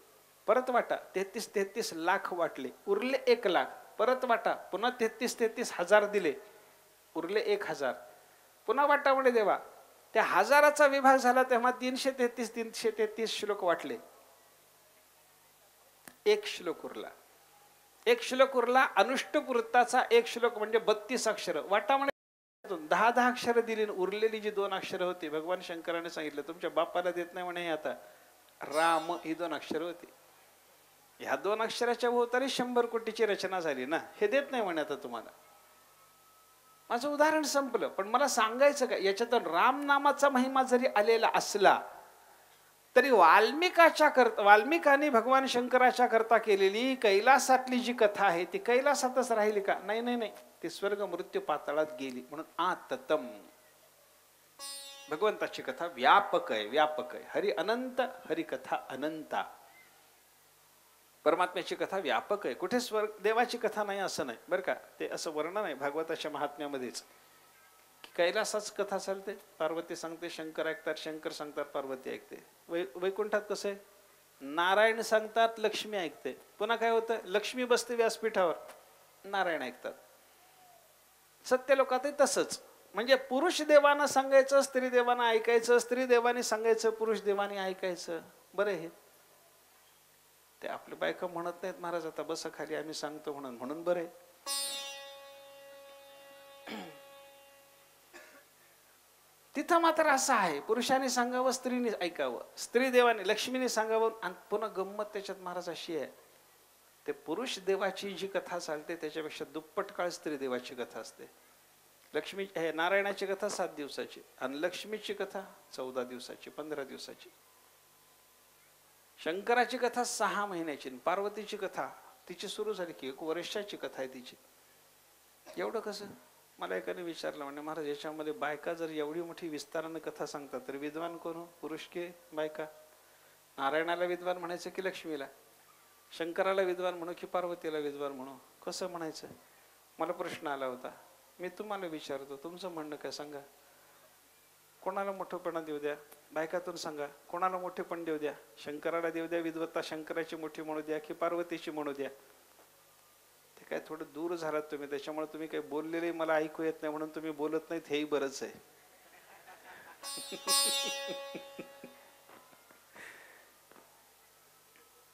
परत वाटा. 33 लाख वाटले, उरले 1 लाख. परत वाटा. पुन्हा 33 हजार दिले, उरले 1000. पुन्हा वाटा म्हणे देवा. त्या 1000चा विभाग झाला तेव्हा 333 श्लोक वाटले, 1 श्लोक उरला. 1 श्लोक उरला. अनुष्टुपूर्ताचा 1 श्लोक म्हणजे 32 अक्षर वाटा म्हणे. 10 अक्षर दिली, उरलेली जी 2 अक्षर होती भगवान शंकराने सांगितलं तुमच्या बापाला देत नाही म्हणे. आता राम ही 2 अक्षर होती. ह्या 2 अक्षराच्या भोवताली 100 कोटीची रचना झाली ना, हे देत नाही म्हणे आता तुम्हाला. माझं उदाहरण संपलं. पण मला सांगायचं का, याच्यातून राम नामाचा महिमा जरी आलेला असला तरी वाल्मिकांनी भगवान शंकराच्या करता केलेली कैलासातली जी कथा आहे ती कैलासातच राहिली का? नाही नाही नाही, ती स्वर्ग मृत्यू पाताळात गेली. म्हणून आततम भगवंताची कथा व्यापक आहे, व्यापक आहे. हरी अनंत, हरी कथा अनंता. परमात्म्याची कथा व्यापक आहे. कुठे देवाची कथा नाही असं नाही बरं का. ते असं वर्णन आहे भागवताच्या महात्म्यामध्येच. कैलासाच कथा चालते, पार्वती सांगते, शंकर ऐकतात, शंकर सांगतात, पार्वती ऐकते. वैकुंठात कसं आहे, नारायण सांगतात, लक्ष्मी ऐकते. पुन्हा काय होतं, लक्ष्मी बसते व्यासपीठावर, नारायण ऐकतात. सत्य लोकात तसंच. म्हणजे पुरुष देवानं सांगायचं, स्त्री देवानं ऐकायचं, स्त्री देवाने सांगायचं, पुरुष देवाने ऐकायचं. बरं हे ते आपल्या बायका म्हणत नाहीत, महाराज आता बसा खाली आम्ही सांगतो म्हणून बरं आहे. तिथं मात्र असं आहे, पुरुषाने सांगावं, स्त्रीने ऐकावं. स्त्री देवाने, लक्ष्मीने सांगावं. आणि पुन्हा गंमत त्याच्यात महाराज अशी आहे, ते पुरुष देवाची जी कथा चालते त्याच्यापेक्षा दुप्पट काळ स्त्री देवाची कथा असते. लक्ष्मी हे नारायणाची कथा 7 दिवसाची आणि लक्ष्मीची कथा 14 दिवसाची, 15 दिवसाची. शंकराची कथा 6 महिन्याची, पार्वतीची कथा तिची सुरू झाली की 1 वर्षाची कथा आहे तिची. एवढं कसं? मला एकाने विचारलं, म्हणजे महाराज याच्यामध्ये बायका जर एवढी मोठी विस्तारानं कथा सांगतात तर विद्वान कोण हो? पुरुष की बायका? नारायणाला विद्वान म्हणायचं की लक्ष्मीला? शंकराला विद्वान म्हणू की पार्वतीला विद्वान म्हणू? कसं म्हणायचं? मला प्रश्न आला होता. मी तुम्हाला विचारतो, तुमचं म्हणणं काय सांगा? कोणाला मोठेपणा देऊ द्या, बायकातून सांगा. कोणाला मोठेपण देऊ द्या? शंकराला देऊ द्या विद्वत्ता, शंकराची मोठी म्हणू द्या की पार्वतीची म्हणू द्या? ते काय थोडं दूर झालात तुम्ही, त्याच्यामुळे तुम्ही काही बोललेले मला ऐकू येत नाही म्हणून तुम्ही बोलत नाहीत, हेही बरंच आहे.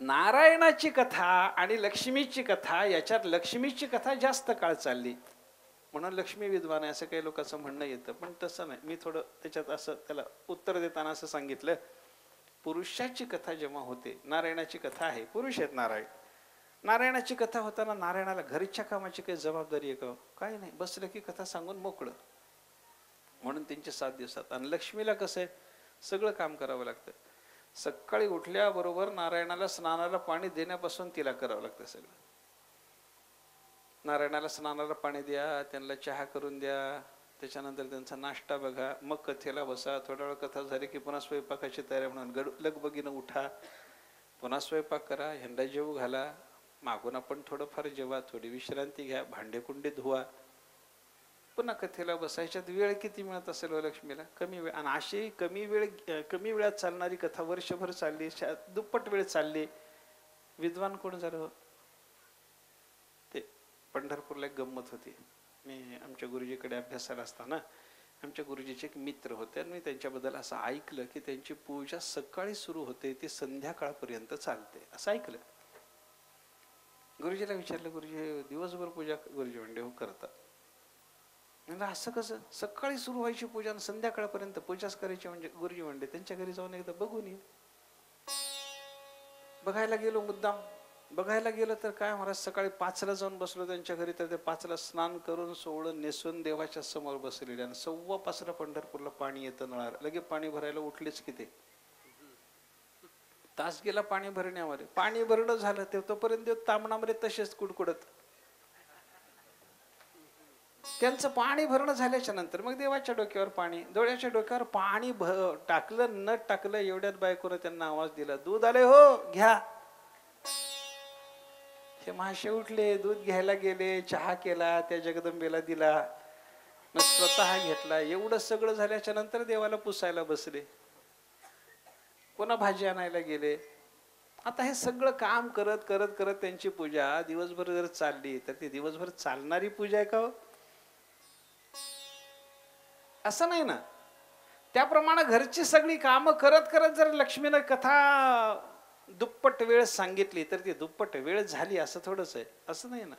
नारायणाची कथा आणि लक्ष्मीची कथा, याच्यात लक्ष्मीची कथा जास्त काळ चालली म्हणून लक्ष्मी विद्वान आहे असं काही लोकांचं म्हणणं येतं. पण तसं नाही. मी थोडं त्याच्यात असं त्याला उत्तर देताना असं सांगितलं, पुरुषाची कथा जेव्हा होते, नारायणाची कथा आहे, पुरुष आहेत नारायण. नारायणाची कथा होताना नारायणाला घरच्या कामाची काही जबाबदारी आहे का? काय नाही, बसलं की कथा सांगून मोकळं. म्हणून त्यांचे 7 दिवसात. आणि लक्ष्मीला कसं आहे, सगळं काम करावं लागतं. सकाळी उठल्याबरोबर नारायणाला स्नानाला पाणी देण्यापासून तिला करावं लागतं सगळं. नारायणाला स्नानाला पाणी द्या, त्यांना चहा करून द्या, त्याच्यानंतर त्यांचा नाश्ता बघा, मग कथेला बसा. थोडा वेळ कथा झाली की पुन्हा स्वयंपाकाची तयारी म्हणून लगबगीनं उठा, पुन्हा स्वयंपाक करा, ह्यांना जेवू घाला, मागून आपण थोडंफार जेवा, थोडी विश्रांती घ्या, भांडेकुंडे धुवा, पुन्हा कथेला बसायच्यात. वेळ किती मिळत असेल व लक्ष्मीला? कमी वेळ. आणि अशी कमी वेळात चालणारी कथा वर्षभर चालली, दुप्पट वेळ चालली. विद्वान कोण झालं? ते पंढरपूरला एक गंमत होती. मी आमच्या गुरुजीकडे अभ्यासाला असताना आमच्या गुरुजीचे एक मित्र होते आणि मी त्यांच्याबद्दल असं ऐकलं की त्यांची पूजा सकाळी सुरू होते, ती संध्याकाळपर्यंत चालते असं ऐकलं. गुरुजीला विचारलं, गुरुजी दिवसभर पूजा? गुरुजी म्हणले हो करतात. म्हणजे असं कसं? सकाळी सुरू व्हायची पूजा आणि संध्याकाळपर्यंत पूजाच करायची म्हणजे? गुरुजी म्हणले त्यांच्या घरी जाऊन एकदा बघून ये. बघायला गेलो, मुद्दाम बघायला गेलं तर काय महाराज, सकाळी 5ला जाऊन बसलो त्यांच्या घरी तर ते 5ला स्नान करून सोवळं नेसून देवाच्या समोर बसलेले आणि 5:15 पंढरपूरला पाणी येतं नळाला. लगे पाणी भरायला उठलेच किती तास गेला पाणी भरण्यामध्ये. पाणी भरणं झालं ते तोपर्यंत तामणामध्ये तसेच कुडकुडत. त्यांचं पाणी भरणं झाल्याच्या नंतर मग देवाच्या डोक्यावर पाणी, डोळ्याच्या डोक्यावर पाणी टाकलं न टाकलं एवढ्यात बायकोनं त्यांना आवाज दिला, दूध आले हो घ्या. हे महाशय उठले, दूध घ्यायला गेले, चहा केला, त्या जगदंबेला दिला, मग स्वतः घेतला. एवढं सगळं झाल्याच्या नंतर देवाला पुसायला बसले, पुन्हा भाजी आणायला गेले. आता हे सगळं काम करत करत करत त्यांची पूजा दिवसभर जर चालली तर ती दिवसभर चालणारी पूजा आहे का हो? असं नाही ना. त्याप्रमाणे घरची सगळी कामं करत करत जर लक्ष्मीनं कथा दुप्पट वेळ सांगितली तर ती दुप्पट वेळ झाली असं थोडंच आहे, असं नाही ना.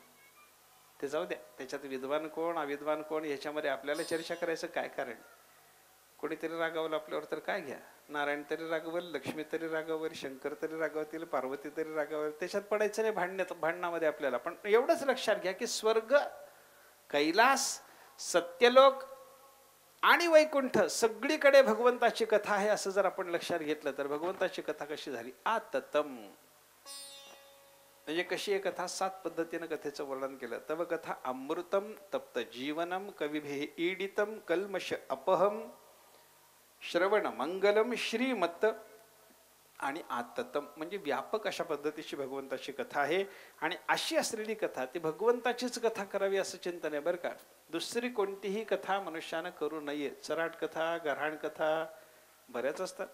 ते जाऊ द्या, त्याच्यात विद्वान कोण अविद्वान कोण ह्याच्यामध्ये आपल्याला चर्चा करायचं काय कारण? कोणीतरी रागावलं आपल्यावर तर काय घ्या, नारायण तरी रागवल, लक्ष्मी तरी रागावर, शंकर तरी रागावतील, पार्वती तरी रागावर, त्याच्यात पडायचं नाही भांडणामध्ये आपल्याला. पण एवढंच लक्षात घ्या की स्वर्ग, कैलास, सत्यलोक आणि वैकुंठ सगळीकडे भगवंताची कथा आहे असं जर आपण लक्षात घेतलं तर भगवंताची कथा कशी झाली? आततम म्हणजे कशी आहे कथा? 7 पद्धतीनं कथेचं वर्णन केलं. तव कथा अमृतम तप्त जीवनम कविभे ईडितम कल्मश अपहम श्रवण मंगलम श्रीमत आणि आततम म्हणजे व्यापक अशा पद्धतीची भगवंताची कथा आहे. आणि अशी असलेली कथा ती भगवंताचीच कथा करावी असं चिंतन आहे बरं का. दुसरी कोणतीही कथा मनुष्यानं करू नये. चराट कथा, गऱ्हाण कथा बऱ्याच असतात.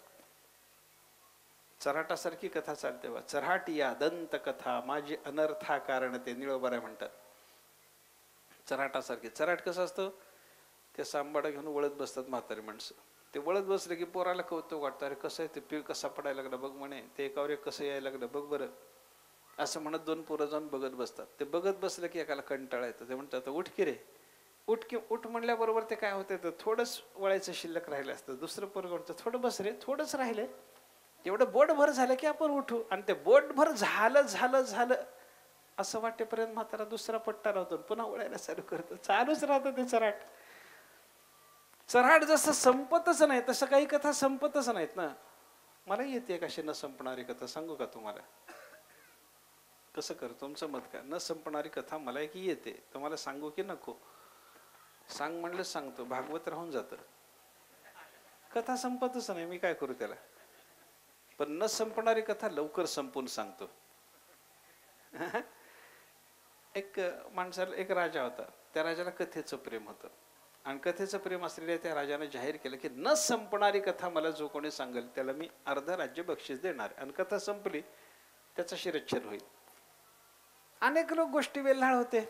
चराटासारखी कथा चालते बा. चराटिया दंत कथा माझी अनर्था कारण ते निळोबारा म्हणतात. चराटासारखी. चराट कसं असतं? ते सांबाडा घेऊन वळत बसतात म्हातारी माणसं. ते वळत बसले की पोराला कौतुक वाटतं, अरे कसं आहे ते पीळ कसा पडायला लागला बघ म्हणे, ते एकावर एक कसं यायला लागलं बघ बरं, असं म्हणत 2 पोरं जाऊन बघत बसतात. ते बघत बसलं की एकाला कंटाळा येतं. ते म्हणतात उठ की रे, उठ म्हणल्याबरोबर ते काय होतं तर थोडंच वळायचं शिल्लक राहिलं असतं. दुसरं पोरं म्हणतं थोडं बस रे, थोडंच राहिलंय. तेवढं बोटभर झालं की आपण उठू. आणि ते बोटभर झालं असं वाटेपर्यंत म्हातारा दुसरा पट्टा लावतो, पुन्हा वळायला चालू करतो. चालूच राहतं ते चराट. चऱ्हाट जसं संपतच नाही तसं काही कथा संपतच नाहीत ना. मला येते कशी न संपणारी कथा सांगू का तुम्हाला? कसं कर तुमचं मत काय? न संपणारी कथा मला की येते, तुम्हाला सांगू की नको? सांग म्हणलं सांगतो, भागवत राहून जातं. कथा संपतच नाही, मी काय करू त्याला? पण न संपणारी कथा लवकर संपून सांगतो. एक माणसाला एक राजा होता, त्या राजाला कथेचं प्रेम होतं आणि कथेचं प्रेम असलेल्या त्या राजाने जाहीर केलं की न संपणारी कथा मला जो कोणी सांगेल त्याला मी अर्ध राज्य बक्षीस देणार. आणि कथा संपली, त्याचा शिरच्छेद होईल. अनेक लोक गोष्टी वेल्हाळ होते.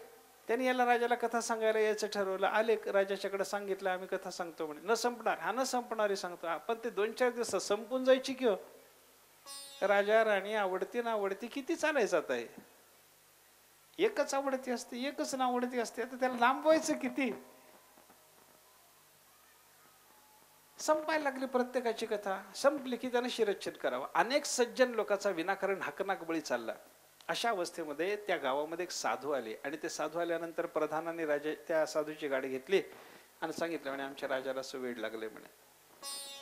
त्यांनी याला राजाला कथा सांगायला यायचं ठरवलं. आले राजाच्याकडे, सांगितलं आम्ही कथा सांगतो म्हणे. न संपणार, हा न संपणारी सांगतो. पण ते 2-4 दिवस संपून जायची की हो. राजा राणी आवडती ना आवडती किती चालायचं आता? आहे एकच आवडती असते, एकच ना आवडती असते, आता त्याला लांबवायचं किती? संपायला लागली प्रत्येकाची कथा. संपली की त्यानं शिरच्छेद करावा. अनेक सज्जन लोकांचा विनाकारण हकनाक बळी चालला. अशा अवस्थेमध्ये त्या गावामध्ये एक साधू आले आणि ते साधू आल्यानंतर प्रधानाने राजा त्या साधूची गाडी घेतली आणि सांगितलं म्हणे आमच्या राजाला असं वेड लागले म्हणे,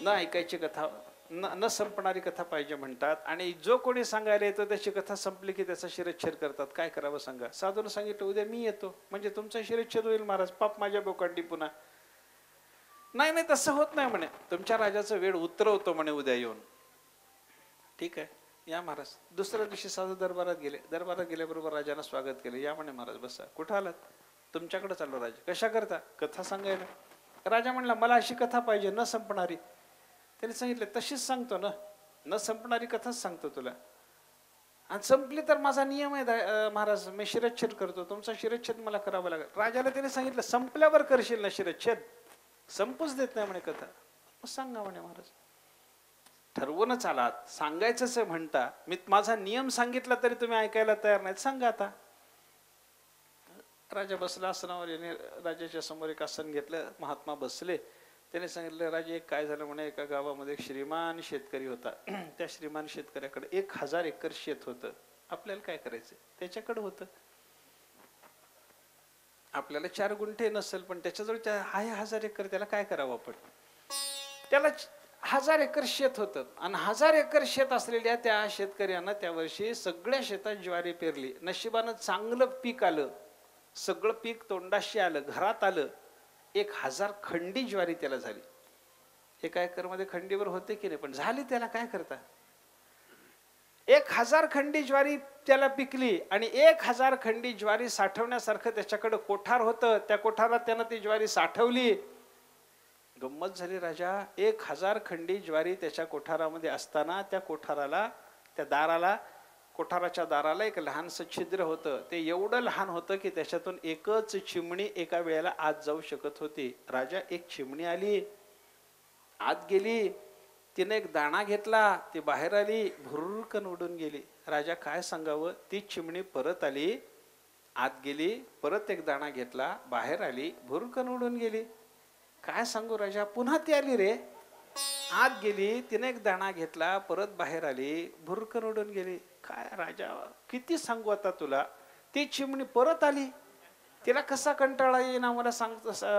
न ऐकायची कथा, न संपणारी कथा पाहिजे म्हणतात. आणि जो कोणी सांगायला येतो त्याची कथा संपली की त्याचा शिरच्छेद करतात. काय करावं सांगा? साधूने सांगितलं उद्या मी येतो म्हणजे तुमचा शिरच्छेद होईल महाराज, पाप माझ्या बोकांडी पुन्हा. नाही नाही तसं होत नाही म्हणे, तुमच्या राजाचं वेळ उतरवतो म्हणे उद्या येऊन. ठीक आहे या महाराज. दुसऱ्या दिवशी साधू दरबारात गेले. दरबारात गेल्याबरोबर राजानं स्वागत केलं. या म्हणे महाराज बसा. कुठं आलात? तुमच्याकडे चाललो राजा. कशा करता? कथा सांगायला. राजा म्हणला मला अशी कथा पाहिजे न संपणारी. त्याने सांगितलं तशीच सांगतो ना, न संपणारी कथाच सांगतो तुला. आणि संपली तर माझा नियम आहे महाराज, मी शिरच्छेद करतो, तुमचा शिरच्छेद मला करावा लागेल. राजाला त्याने सांगितलं संपल्यावर करशील ना शिरच्छेद, संपूच देत नाही म्हणे कथा. मग सांगा म्हणे महाराज. ठरवूनच आलात, सांगायचंच आहे म्हणता, मी माझा नियम सांगितला तरी तुम्ही ऐकायला तयार नाहीत, सांगा आता. राजा बसला आसनावर. याने राजाच्या समोर एक आसन घेतलं. महात्मा बसले. त्याने सांगितलं राजे एक काय झालं म्हणे, एका गावामध्ये एक श्रीमान शेतकरी होता. त्या श्रीमान शेतकऱ्याकडे 1000 एकर शेत होतं. आपल्याला काय करायचं? त्याच्याकडे होतं. आपल्याला 4 गुंठे नसेल पण त्याच्याजवळ आहे 1000 एकर, त्याला काय करावं आपण? त्याला 1000 एकर शेत होतं आणि 1000 एकर शेत असलेल्या त्या शेतकऱ्यानं त्या वर्षी सगळ्या शेतात ज्वारी पेरली. नशिबानं चांगलं पीक आलं, सगळं पीक तोंडाशी आलं, घरात आलं. 1000 खंडी ज्वारी त्याला झाली. 1 एकर मध्ये खंडीवर होते की नाही, पण झाली. त्याला काय करता? 1000 खंडी ज्वारी त्याला पिकली आणि 1000 खंडी ज्वारी साठवण्यासारखं त्याच्याकडे कोठार होतं. त्या कोठारात त्यानं ती ज्वारी साठवली. गंमत झाली राजा. 1000 खंडी ज्वारी त्याच्या कोठारामध्ये असताना त्या कोठाराला, त्या दाराला, कोठाराच्या दाराला एक लहानसं छिद्र होतं. ते एवढं लहान होतं की त्याच्यातून एकच चिमणी एका वेळेला आत जाऊ शकत होती. राजा, एक चिमणी आली, आत गेली. तिने एक दाणा घेतला, ती बाहेर आली, भुरकन उडून गेली. राजा काय सांगावं? ती चिमणी परत आली, आत गेली, परत एक दाणा घेतला, बाहेर आली, भुरकन उडून गेली. काय सांगू राजा? पुन्हा ती आली रे, आत गेली, तिने एक दाणा घेतला, परत बाहेर आली, भुरकन उडून गेली. काय राजा किती सांगू आता तुला? ती चिमणी परत आली, तिला कसा कंटाळा येईना मला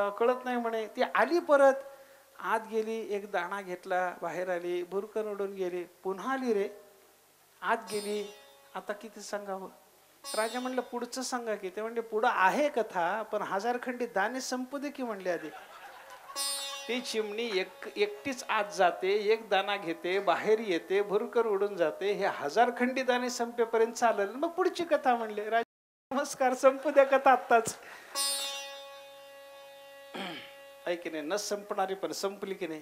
कळत नाही म्हणे. ती आली परत, आत गेली, एक दाणा घेतला, बाहेर आली, भुरकन उडून गेली. पुन्हा आली रे, आत गेली. आता किती सांगावं? राजा म्हणलं पुढचं सांगा की. ते म्हणले पुढं आहे कथा, पण 1000 खंडी दाणे संपू दे की म्हणले आधी. ती चिमणी एकटीच आत जाते, एक दाणा घेते, बाहेर येते, भुरकन उडून जाते. हे 1000 खंडी दाणे संपेपर्यंत चालेल, मग पुढची कथा म्हणले. राजा नमस्कार, संपू द्या कथा आत्ताच. ऐक नाही, न संपणारी पण संपली की नाही.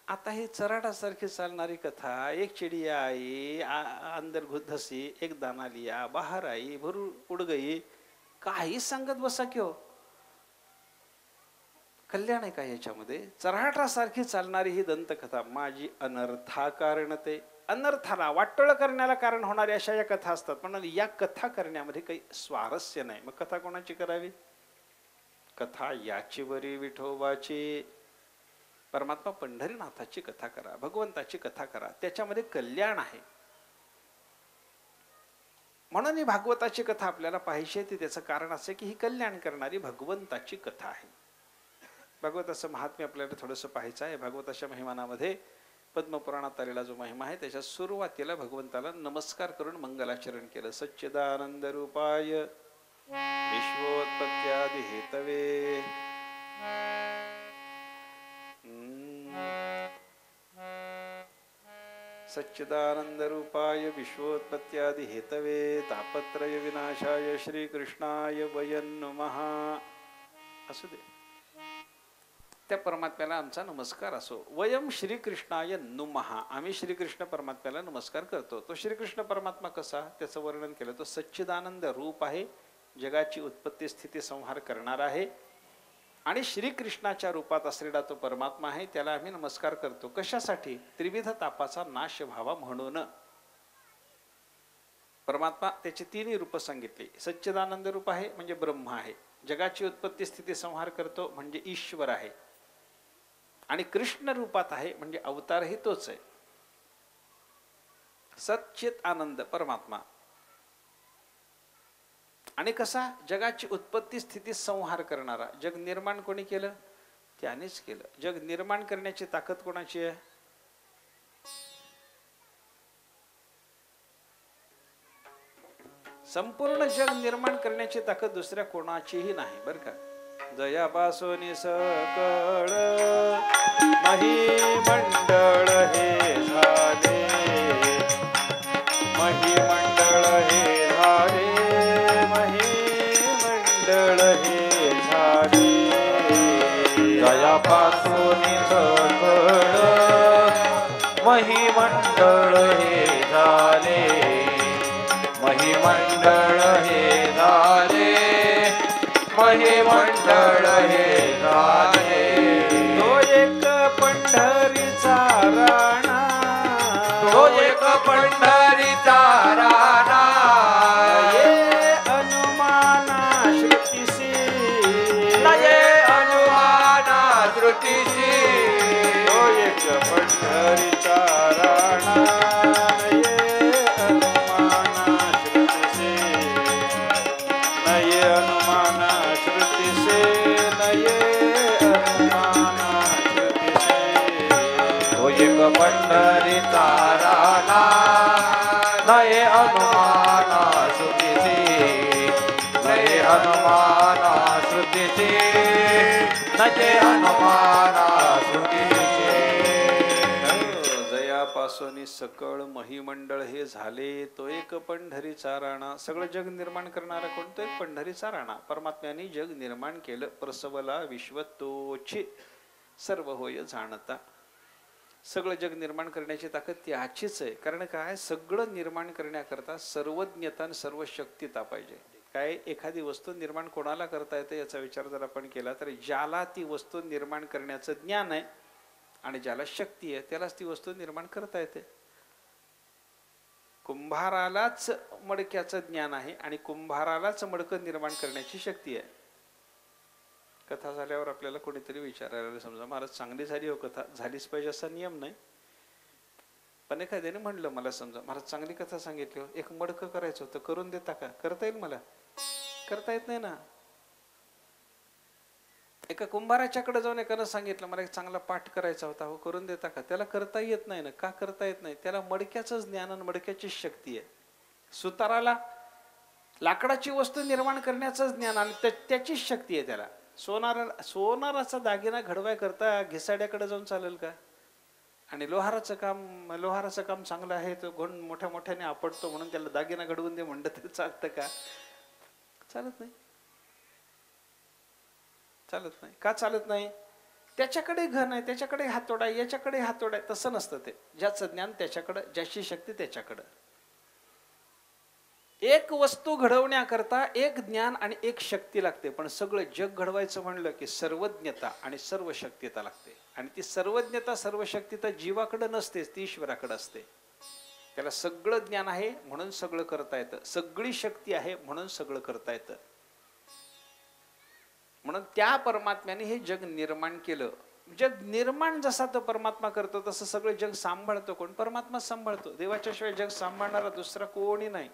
आता ही चराटासारखी चालणारी कथा, एक चिडिया आई अंदर घुसी, एक दाना लिया, बाहेर आई, भर उड गई, काही सांगत बसा की हो. कल्याण आहे का याच्यामध्ये? चराटासारखी चालणारी ही दंतकथा माझी अनर्था कारणते. अनर्थाला, वाटोळ करण्याला कारण होणारी अशा या कथा असतात. पण या कथा करण्यामध्ये काही स्वारस्य नाही. मग कथा कोणाची करावी? कथा याची बरी विठोबाची. परमात्मा पंढरीनाथाची कथा करा, भगवंताची कथा करा, त्याच्यामध्ये कल्याण आहे. म्हणून ही भागवताची कथा आपल्याला पाहिजे ती. त्याचं कारण असं की ही कल्याण करणारी भगवंताची कथा आहे. भागवताचं महात्म्य आपल्याला थोडंसं पाहायचं आहे. भागवताच्या महिमानामध्ये पद्मपुराणात आलेला जो महिमा आहे त्याच्या सुरुवातीला भगवंताला नमस्कार करून मंगलाचरण केलं. सच्चिदानंद रूपाय विश्वोत्पत्त्यादि हेतवे सच्चिदानंद रूपाय विश्वोत्पत्त्यादि हेतवे तापत्रय विनाशाय श्रीकृष्णाय वयं नमः. असू दे, त्या परमात्म्याला आमचा नमस्कार असो. वयम श्रीकृष्णाय नुमः, आम्ही श्रीकृष्ण परमात्म्याला नमस्कार करतो. तो श्रीकृष्ण परमात्मा कसा, त्याचं वर्णन केलं. तो सच्चिदानंद रूप आहे, जगाची उत्पत्ती स्थिती संहार करणार आहे. आणि श्रीकृष्णाच्या रूपात असलेला तो परमात्मा आहे, त्याला आम्ही नमस्कार करतो. कशासाठी? त्रिविध तापाचा नाश व्हावा म्हणून. परमात्मा त्याची तिन्ही रूप सांगितली. सच्चिदानंद रूप आहे म्हणजे ब्रह्म आहे, जगाची उत्पत्ती स्थिती संहार करतो म्हणजे ईश्वर आहे. आणि कृष्ण रूपात आहे म्हणजे अवतारही तोच आहे. सच्चित आनंद परमात्मा. आणि कसा? जगाची उत्पत्ती स्थिती संहार करणारा. जग निर्माण कोणी केलं? त्यानेच केलं. जग निर्माण करण्याची ताकद कोणाची आहे? संपूर्ण जग निर्माण करण्याची ताकद दुसऱ्या कोणाचीही नाही बरं का. जयापासून सकळ महिमंडळ हे झाले, महिमंडळ हे झाले, महिमंडळ हे झाले. जयापासून सकळ महिमंडळ हे झाले, महिमंडळ हे झाले, महिमंडळ हे झाले. तो एक पंढरीचा राणा, तो एक पंढरीचा राणा, ये अनुमाना श्रुतीसी, नये अनुमाना श्रुतीसी. तो एक पंढरीचा राणा, ये अनुमाना श्रुतीसी, नये अनुमाना श्रुतीसी, नये अनुमाना श्रुतीसी. तो एक पंढरीचा राणा, नये अनुमाना श्रुतीसी, नये अनुमाना श्रुतीसी, नये अनुमाना श्रुतीसी. जयापासून सकळ महिमंडळ हे झाले, तो एक पंढरीचा राणा. सगळं जग निर्माण करणारा कोण? तो एक पंढरीचा राणा. परमात्म्याने जग निर्माण केलं. प्रसवला विश्व तोची सर्व होय जाणता. सगळं जग निर्माण करण्याची ताकद त्याचीच आहे. कारण काय? सगळं निर्माण करण्याकरता सर्वज्ञता आणि सर्व शक्तीता पाहिजे. काय? एखादी वस्तू निर्माण कोणाला करता येते याचा विचार जर आपण केला तर ज्याला ती वस्तू निर्माण करण्याचं ज्ञान आहे आणि ज्याला शक्ती आहे त्यालाच ती वस्तू निर्माण करता येते. कुंभारालाच मडक्याचं ज्ञान आहे आणि कुंभारालाच मडकं निर्माण करण्याची शक्ती आहे. कथा झाल्यावर आपल्याला कोणीतरी विचारायला, समजा महाराज चांगली झाली हो कथा, झालीच पाहिजे असा नियम नाही, पण एखाद्याने म्हणलं मला, समजा महाराज चांगली कथा सांगितली हो, एक मडकं करायचं होतं, करून देता का? करता येईल मला? करता येत नाही ना. एका कुंभाराच्याकडे जाऊन एकानं सांगितलं मला एक चांगला पाठ करायचा होता, हो करून देता का? त्याला करता येत नाही ना. का करता येत नाही? त्याला मडक्याचं ज्ञान आणि मडक्याची शक्ती आहे. सुताराला लाकडाची वस्तू निर्माण करण्याचं ज्ञान आणि त्याचीच शक्ती आहे त्याला. सोनाराचा दागिना घडवाय करता घिसाड्याकडे जाऊन चालेल का? आणि लोहाराचं काम चांगलं आहे, तो गुण मोठ्या मोठ्याने आपटतो म्हणून त्याला दागिना घडवून दे म्हणलं तरी चालतं का? चालत नाही. चालत नाही. का चालत नाही? त्याच्याकडे घन आहे, त्याच्याकडे हातोडा आहे, याच्याकडे हातोडा आहे. तसं नसतं ते. ज्याचं ज्ञान त्याच्याकडं, ज्याची शक्ती त्याच्याकडं. एक वस्तू घडवण्याकरता एक ज्ञान आणि एक शक्ती लागते. पण सगळं जग घडवायचं म्हणलं की सर्वज्ञता आणि सर्व शक्तीता लागते. आणि ती सर्वज्ञता सर्व शक्तीता जीवाकडे नसतेच, ती ईश्वराकडे असते. त्याला सगळं ज्ञान आहे म्हणून सगळं करता येतं, सगळी शक्ती आहे म्हणून सगळं करता येतं. म्हणून त्या परमात्म्याने हे जग निर्माण केलं. जग निर्माण जसा तो परमात्मा करतो तसं सगळं जग सांभाळतो कोण? परमात्मा सांभाळतो. देवाच्या शिवाय जग सांभाळणारा दुसरा कोणी नाही.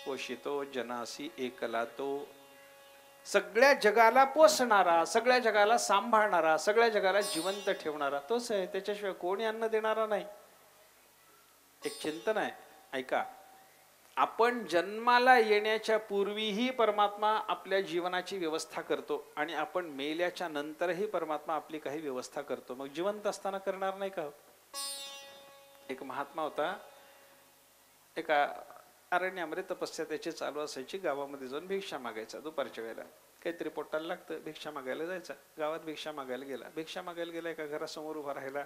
पोषितो जनासी एकला तो, सगळ्या जगाला पोसणारा, सगळ्या जगाला सांभाळणारा, सगळ्या जगाला जिवंत ठेवणारा तोच आहे. त्याच्याशिवाय कोणी अन्न देणारा नाही. एक चिंतन आहे, ऐका. आपण जन्माला येण्याच्या पूर्वीही परमात्मा आपल्या जीवनाची व्यवस्था करतो आणि आपण मेल्याच्या नंतरही परमात्मा आपली काही व्यवस्था करतो. मग जिवंत असताना करणार नाही का? एक महात्मा होता, एका अरण्यामध्ये तपस्या त्याची चालू असायची. गावामध्ये जाऊन भिक्षा मागायचा. दुपारच्या वेळेला काहीतरी पोटाला लागतं, भिक्षा मागायला जायचा. गावात भिक्षा मागायला गेला. एका घरासमोर उभा राहिला.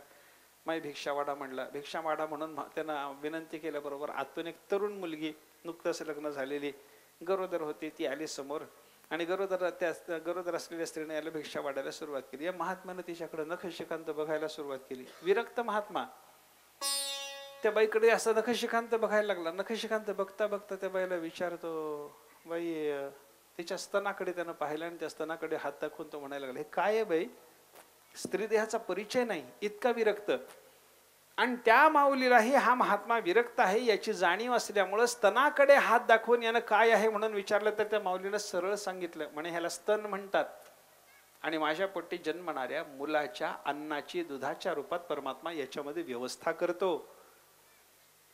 माई भिक्षा वाडा म्हणला. भिक्षा वाडा म्हणून त्यांना विनंती केल्याबरोबर आतून एक तरुण मुलगी, नुकतंच लग्न झालेली, गरोदर होती, ती आली समोर आणि गरोदर असलेल्या स्त्रीने याला भिक्षा वाढायला सुरुवात केली. या महात्म्यानं तिच्याकडे नखशिखांत बघायला सुरुवात केली. विरक्त महात्मा त्या बाईकडे असं नखशिखांत बघायला लागला. नखशिखांत बघता बघता त्या बाईला विचारतो, बाई, तिच्या स्तनाकडे त्यानं पाहिलं आणि त्या स्तनाकडे हात दाखवून तो म्हणायला लागला, हे काय आहे बाई? स्त्री देहाचा परिचय नाही, इतका विरक्त. आणि त्या माऊलीलाही हा महात्मा विरक्त आहे याची जाणीव असल्यामुळं स्तनाकडे हात दाखवून यानं काय आहे म्हणून विचारलं तर त्या माऊलीनं सरळ सांगितलं, म्हणे ह्याला स्तन म्हणतात आणि माझ्या पोटी जन्मणाऱ्या मुलाच्या अन्नाची, दुधाच्या रूपात परमात्मा याच्यामध्ये व्यवस्था करतो.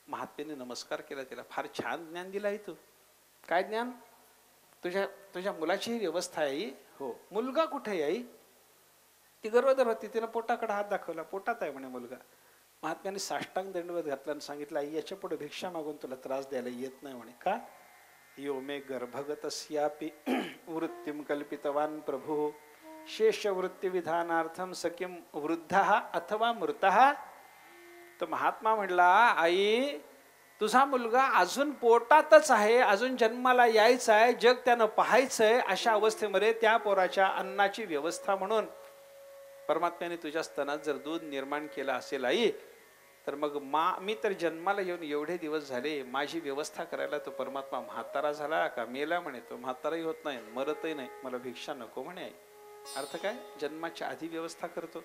महात्म्याने नमस्कार केला तिला. फार छान ज्ञान दिलं आहे तू. काय ज्ञान? तुझ्या मुलाची व्यवस्था आहे. हो. मुलगा कुठे आहे आई? ती गरोदर होती, तिनं पोटाकडे हात दाखवला. पोटात आहे म्हणे मुलगा. महात्म्याने साष्टांग दंडवत घातला आणि सांगितलं, आई याच्या पुढे भिक्षा मागून तुला त्रास द्यायला येत नाही म्हणे. का? यो मे गर्भगतस्यापि वृत्तिम कल्पितवान प्रभू शेष वृत्ती विधानार्थम सकिम वृद्धः अथवा मृतः. तर महात्मा म्हणला, आई तुझा मुलगा अजून पोटातच आहे, अजून जन्माला यायचा आहे, जग त्यानं पाहायचंय. अशा अवस्थेमध्ये त्या पोराच्या अन्नाची व्यवस्था म्हणून परमात्म्याने तुझ्या स्तनात जर दूध निर्माण केला असेल आई, तर मग मी तर जन्माला येऊन एवढे दिवस झाले, माझी व्यवस्था करायला तो परमात्मा म्हातारा झाला का मेला? म्हणे तो म्हाताराही होत नाही, मरतही नाही, मला भिक्षा नको म्हणे आई. अर्थ काय? जन्माच्या आधी व्यवस्था करतो,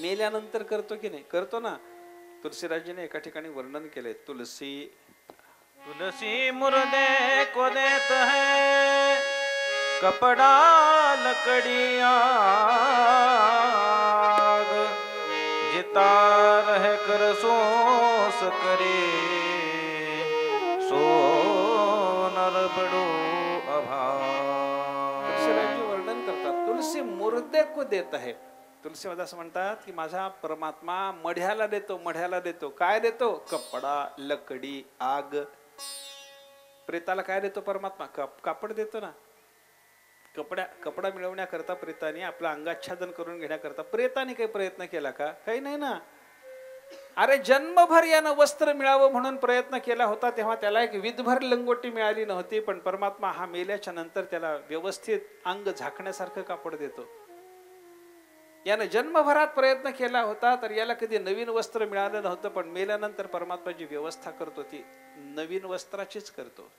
मेल्यानंतर करतो की नाही? करतो ना. तुलसीराजीने एका ठिकाणी वर्णन केले, तुलसी मुर्दे को देत है कपड़ा लकड़ी आग, जिता रह कर सोस करे सो नर बड़ो अभाग. तुलसीराजी वर्णन करतात, तुलसी मुर्दे को देत आहे. तुलसीमध्ये असं म्हणतात की माझा परमात्मा मढ्याला देतो. मढ्याला देतो काय देतो? कपडा, लकडी, आग. प्रेताला काय देतो परमात्मा? कापड देतो ना. कपडा मिळवण्याकरता प्रेताने आपलं अंगाच्छादन करून घेण्याकरता प्रेताने काही प्रयत्न केला का? काही नाही ना. अरे जन्मभर यानं वस्त्र मिळावं म्हणून प्रयत्न केला होता, तेव्हा त्याला एक विधभर लंगोटी मिळाली नव्हती. पण परमात्मा हा मेल्याच्या नंतर त्याला व्यवस्थित अंग झाकण्यासारखं कापड देतो. यानं जन्मभरात प्रयत्न केला होता तर याला कधी नवीन वस्त्र मिळालं नव्हतं, पण मेल्यानंतर परमात्मा जी व्यवस्था करतो ती नवीन वस्त्राचीच करतो.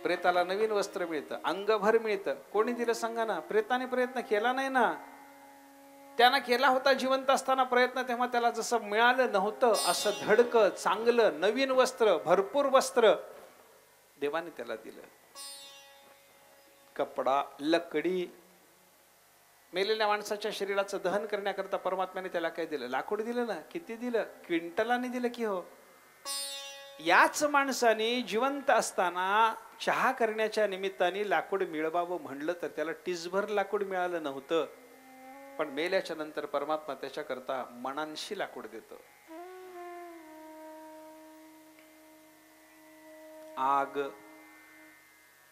प्रेताला नवीन वस्त्र मिळतं, अंगभर मिळतं. कोणी दिलं सांगा ना? प्रेताने प्रयत्न केला नाही ना. त्यानं केला होता जिवंत असताना प्रयत्न, तेव्हा त्याला जसं मिळालं नव्हतं असं धडकं, चांगलं, नवीन वस्त्र, भरपूर वस्त्र देवाने त्याला दिलं. कपडा, लकडी. मेलेल्या माणसाच्या शरीराचं दहन करण्याकरता परमात्म्याने त्याला काय दिलं? लाकूड दिलं ना. किती दिलं? क्विंटलाने दिलं की हो. याच माणसाने जिवंत असताना चहा करण्याच्या निमित्ताने लाकूड मिळवावं म्हणलं तर त्याला टिसभर लाकूड मिळालं नव्हतं. पण मेल्याच्या नंतर परमात्मा त्याच्याकरता मनांशी लाकूड देतो. आग,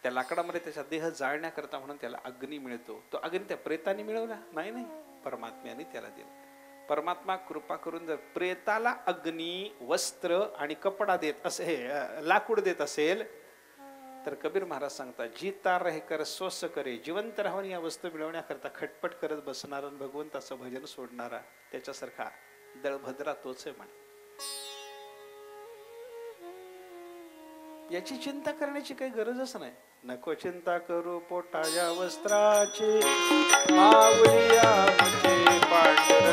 त्या लाकडामध्ये त्याचा देह जाळण्याकरता म्हणून त्याला अग्नी मिळतो. तो अग्नी त्या प्रेताने मिळवला नाही, परमात्म्याने त्याला दिला. परमात्मा कृपा करून जर प्रेताला अग्नी, वस्त्र आणि कपडा देत असे, लाकूड देत असेल, तर कबीर महाराज सांगतात, जीता रह कर सोस करे. जिवंत राहून या वस्तू मिळवण्याकरता खटपट करत बसणारा, भगवंताचं भजन सोडणारा त्याच्यासारखा दळभद्रा तोच आहे म्हणे. याची चिंता करण्याची काही गरजच नाही. नको चिंता करू पोटाया वस्त्राची, माऊलिया मुझे पांडुरंग.